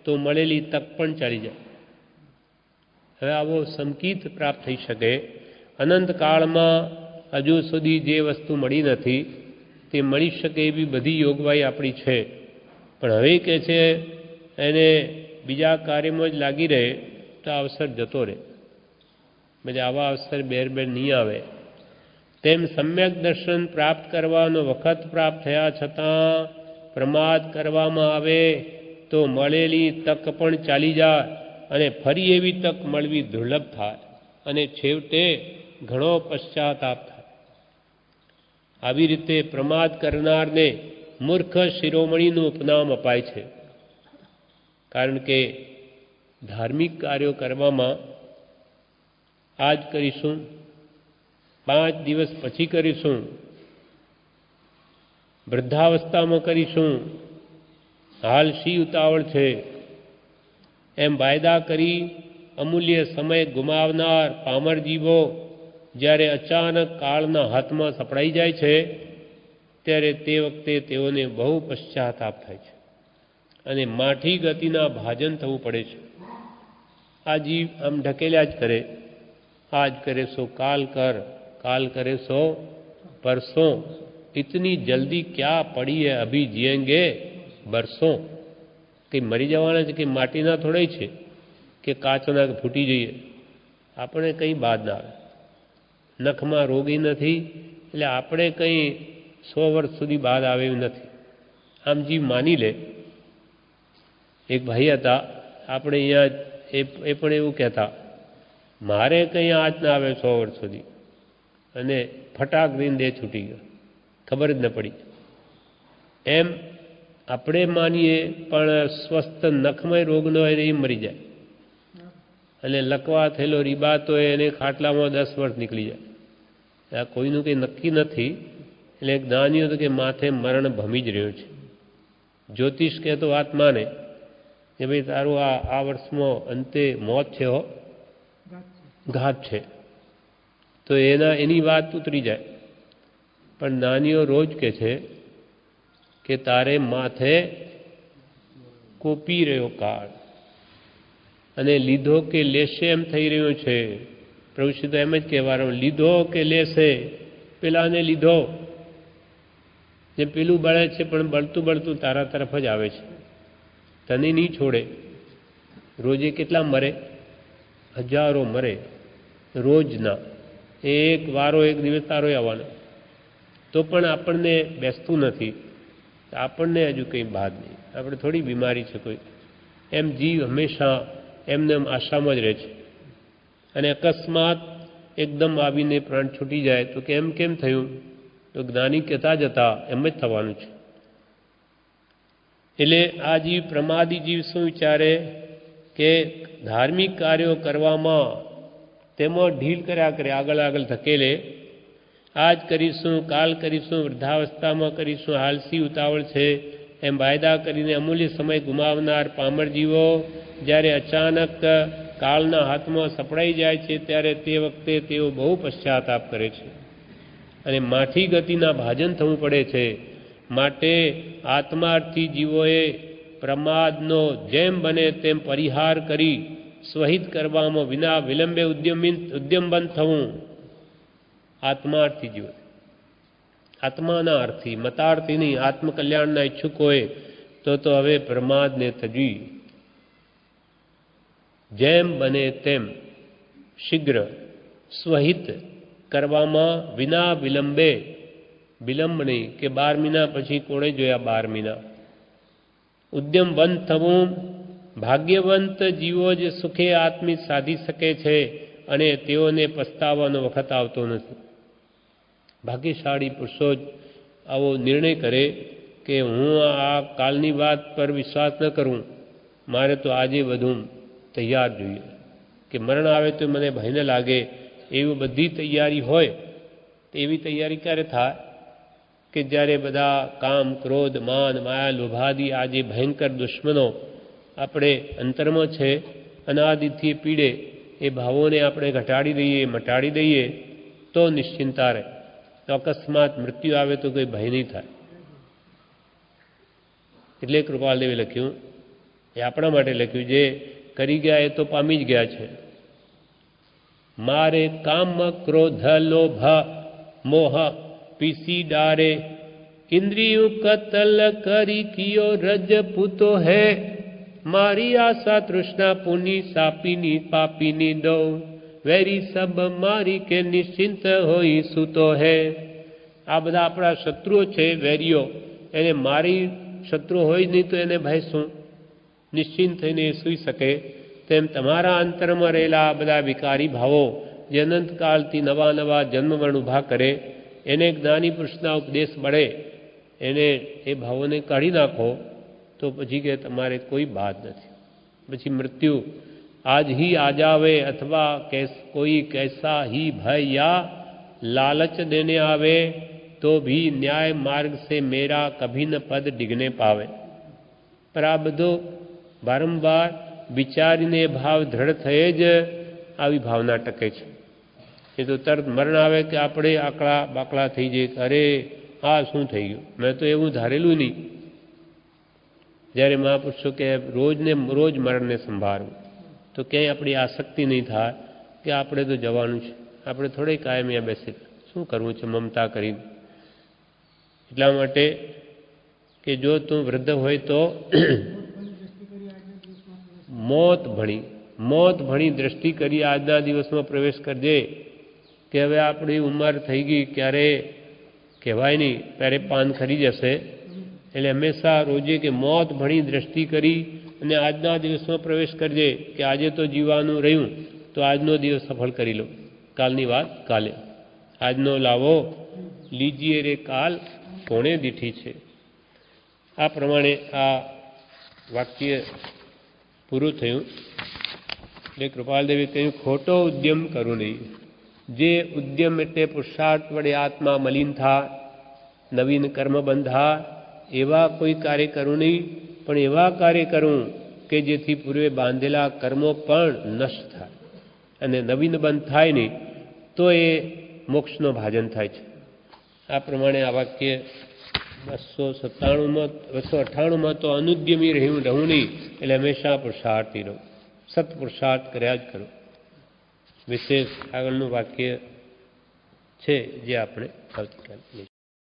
તો મળેલી તક પણ ચાલી જાય. હવે આવો સંકિત પ્રાપ્ત થઈ શકે. અનંત કાળમાં હજુ સુધી જે વસ્તુ મળી નથી તે મળી શકે એવી બધી યોગવાઈ આપણી છે, પણ હવે કે છે એને બીજા કાર્યમાં જ લાગી રહે તો આ અવસર જતો રહે. એટલે આવા અવસર બેર નહીં આવે. તેમ સમ્યક દર્શન પ્રાપ્ત કરવાનો વખત પ્રાપ્ત થયા છતાં પ્રમાદ કરવામાં આવે તો મળેલી તક પણ ચાલી જાય અને ફરી એવી તક મળવી દુર્લભ થાય અને છેવટે ઘણો પશ્ચાતાપ થાય. આવી રીતે પ્રમાદ કરનારને મૂર્ખ શિરોમણીનું ઉપનામ અપાય છે. કારણ કે ધાર્મિક કાર્યો કરવામાં આજ કરીશું, 5 દિવસ પછી કરીશું, વૃદ્ધાવસ્થામાં કરીશું, હાલ શી ઉતાવળ છે, એમ વાયદા કરી અમૂલ્ય સમય ગુમાવનાર પામર જીવો જ્યારે અચાનક કાળના હાથમાં સપડાઈ જાય છે ત્યારે તે વખતે તેઓને બહુ પશ્ચાતાપ થાય છે અને માઠી ગતિના ભાજન થવું પડે છે. આ જીવ આમ ઢકેલ્યા જ કરે, आज करे सो काल कर, काल करे सो परसों, इतनी जल्दी क्या पड़ी है, अभी जिएंगे बरसों. कि मरी जवाना છે કે માટીના થોડા છે કે કાચના ફૂટી જઈએ, આપણે કંઈ બાદ ના આવે. નખમાં રોગી નથી એટલે આપણે કંઈ 100 વર્ષ સુધી બાદ આવે એવું નથી. આમ જીવ માની લે. એક ભાઈ હતા આપણે અહીંયા, એ પણ એવું કહેતા, મારે કંઈ આજ ના આવે 100 વર્ષ સુધી, અને ફટાક દઈને દે છૂટી ગયો, ખબર જ ન પડી. એમ આપણે માનીએ પણ સ્વસ્થ નખમય રોગ ન હોય એ મરી જાય, અને લકવા થયેલો રીબાતો એને ખાટલામાં 10 વર્ષ નીકળી જાય. આ કોઈનું કંઈ નક્કી નથી. એટલે એક જ્ઞાની હતું કે માથે મરણ ભમી જ રહ્યું છે. જ્યોતિષ કહેતો વાત માને કે ભાઈ તારું આ વર્ષમાં અંતે મોત છે, હો ઘાત છે, તો એની વાત ઉતરી જાય. પણ નાનીઓ રોજ કહે છે કે તારે માથે કોપી રહ્યો કાળ અને લીધો કે લેશે એમ થઈ રહ્યો છે. પ્રભુ શ્રી તો એમ જ કહેવાનું, લીધો કે લેશે, પેલાને લીધો. જે પેલું બળે છે પણ બળતું બળતું તારા તરફ જ આવે છે, તને નહીં છોડે. રોજે કેટલા મરે? હજારો મરે રોજના. એક વારો એક દિવસ તારો આવવાનો, તો પણ આપણને બેસતું નથી. આપણને હજુ કંઈ બાદ નહીં, આપણે થોડી બીમારી છે કોઈ. એમ જીવ હંમેશા એમને એમ આશામાં જ રહે છે. અને અકસ્માત એકદમ આવીને પ્રાણ છૂટી જાય તો કેમ કેમ થયું? તો જ્ઞાની કહેતા જતા એમ જ થવાનું છે. એટલે આ જીવ, પ્રમાદી જીવ શું વિચારે કે ધાર્મિક કાર્યો કરવામાં તેમાં ઢીલ કર્યા કરે, આગળ આગળ ધકેલે. આજ કરીશું, કાલ કરીશું, વૃદ્ધાવસ્થામાં કરીશું, હાલસી ઉતાવળ છે એમ વાયદા કરીને અમૂલ્ય સમય ગુમાવનાર પામર જીવો જ્યારે અચાનક કાળના હાથમાં સપડાઈ જાય છે ત્યારે તે વખતે તેઓ બહુ પશ્ચાતાપ કરે છે અને માઠી ગતિના ભાજન થવું પડે છે. માટે આત્માર્થી જીવોએ પ્રમાદનો જેમ બને તેમ પરિહાર કરી સ્વહિત કરવામાં વિના વિલંબે ઉદ્યમબંધ થવું. આત્માર્થી જીવો, આત્માના અર્થી, મતાર્થી નહીં. આત્મકલ્યાણના ઈચ્છુક હોય તો હવે પ્રમાદને તજવી જેમ બને તેમ શીઘ્ર સ્વહિત કરવામાં વિના વિલંબે, વિલંબ નહીં કે 12 મહિના પછી કોણે જોયા 12 મહિના. ઉદ્યમ બંધ થવું. ભાગ્યવંત જીવો જ સુખે આત્મિત સાધી શકે છે અને તેઓને પસ્તાવાનો વખત આવતો નથી. ભાગ્યશાળી પુરુષો જ આવો નિર્ણય કરે કે હું આ કાલની વાત પર વિશ્વાસ ન કરું, મારે તો આજે બધું તૈયાર જોઈએ, કે મરણ આવે તો મને ભય ન લાગે એવી બધી તૈયારી હોય. તો એવી તૈયારી ક્યારે થાય કે જ્યારે બધા કામ, ક્રોધ, માન, માયા, લોભાદી આ જે ભયંકર દુશ્મનો આપણે અંતરમાં છે, અનાદિથી પીડે, એ ભાવોને આપણે ઘટાડી દઈએ, મટાડી દઈએ તો નિશ્ચિંતા રહે. તો અકસ્માત મૃત્યુ આવે તો કોઈ ભય નહીં થાય. એટલે કૃપાલદેવે લખ્યું, એ આપણા માટે લખ્યું, જે કરી ગયા એ તો પામી જ ગયા છે. મારે કામ, ક્રોધ, લોભ, મોહ પીસી ડારે, ઇન્દ્રિયું કતલ કરી કિયો રજપૂતો હે, મારી આશા તૃષ્ણા પુની સાપીની પાપીની દો, વેરી સબ મારી કે નિશ્ચિંત હોઈ સૂતો હે. આ બધા આપણા શત્રુઓ છે, વેરીઓ. એને મારી શત્રુ હોય નહીં તો એને ભય શું? નિશ્ચિંત થઈને સૂઈ શકે. તેમ તમારા અંતરમાં રહેલા આ બધા વિકારી ભાવો જે અનંતકાળથી નવા નવા જન્મવર્ણ ઊભા કરે, એને જ્ઞાની પુરુષના ઉપદેશ મળે, એને એ ભાવોને કાઢી નાખો તો પછી કે તમારે કોઈ બાદ નથી. પછી મૃત્યુ आज ही आ जावे अथवा कोई कैसा ही भय या लालच देने आवे तो भी न्याय मार्ग से मेरा कभी न पद डिगने पावे. पर આ બધો વારંવાર વિચારીને ભાવ દ્રઢ થયે જ આવી ભાવના ટકે છે. એ તો તરત મરણ આવે કે આપણે આકડા બાકડા થઈ જઈએ, અરે આ શું થઈ ગયું, મેં તો એવું ધારેલું નહીં. જ્યારે મહાપુરુષો કે રોજ ને રોજ મરણને સંભાળવું, તો ક્યાંય આપણી આસક્તિ નહીં થાય કે આપણે તો જવાનું છે, આપણે થોડે કાયમ અહીંયા બેસી શું કરવું છે મમતા કરીને. એટલા માટે કે જો તું વૃદ્ધ હોય તો મોત ભણી દ્રષ્ટિ કરી આજના દિવસમાં પ્રવેશ કરજે. કે હવે આપણી ઉંમર થઈ ગઈ, ક્યારે કહેવાય નહીં, ત્યારે પાન ખરી જશે. એટલે હંમેશા રોજે કે મોત ભણી દ્રષ્ટિ કરી અને આજના દિવસમાં પ્રવેશ કરજે કે આજે તો જીવવાનું રહ્યું તો આજનો દિવસ સફળ કરી લો, કાલની વાત કાલે. આજનો લાવો લીજીએ રે કાલ કોણે દીઠી છે. આ પ્રમાણે આ વાક્ય પૂરું થયું. એટલે કૃપાલદેવે કહ્યું, ખોટો ઉદ્યમ કરું નહીં. જે ઉદ્યમ એટલે પુરુષાર્થ વડે આત્મા મલિન થાય, નવીન કર્મ બંધા, એવા કોઈ કાર્ય કરું નહીં, પણ એવા કાર્ય કરું કે જેથી પૂર્વે બાંધેલા કર્મો પણ નષ્ટ થાય અને નવીન બંધ થાય નહીં તો એ મોક્ષનો ભાજન થાય છે. આ પ્રમાણે આ વાક્ય 297 તો અનુદ્યમી રહું નહીં, એટલે હંમેશા પુરુષાર્થી રહો, સત્પુરુષાર્થ કર્યા જ કરો. વિશેષ આગળનું વાક્ય છે જે આપણે આવતીકાલે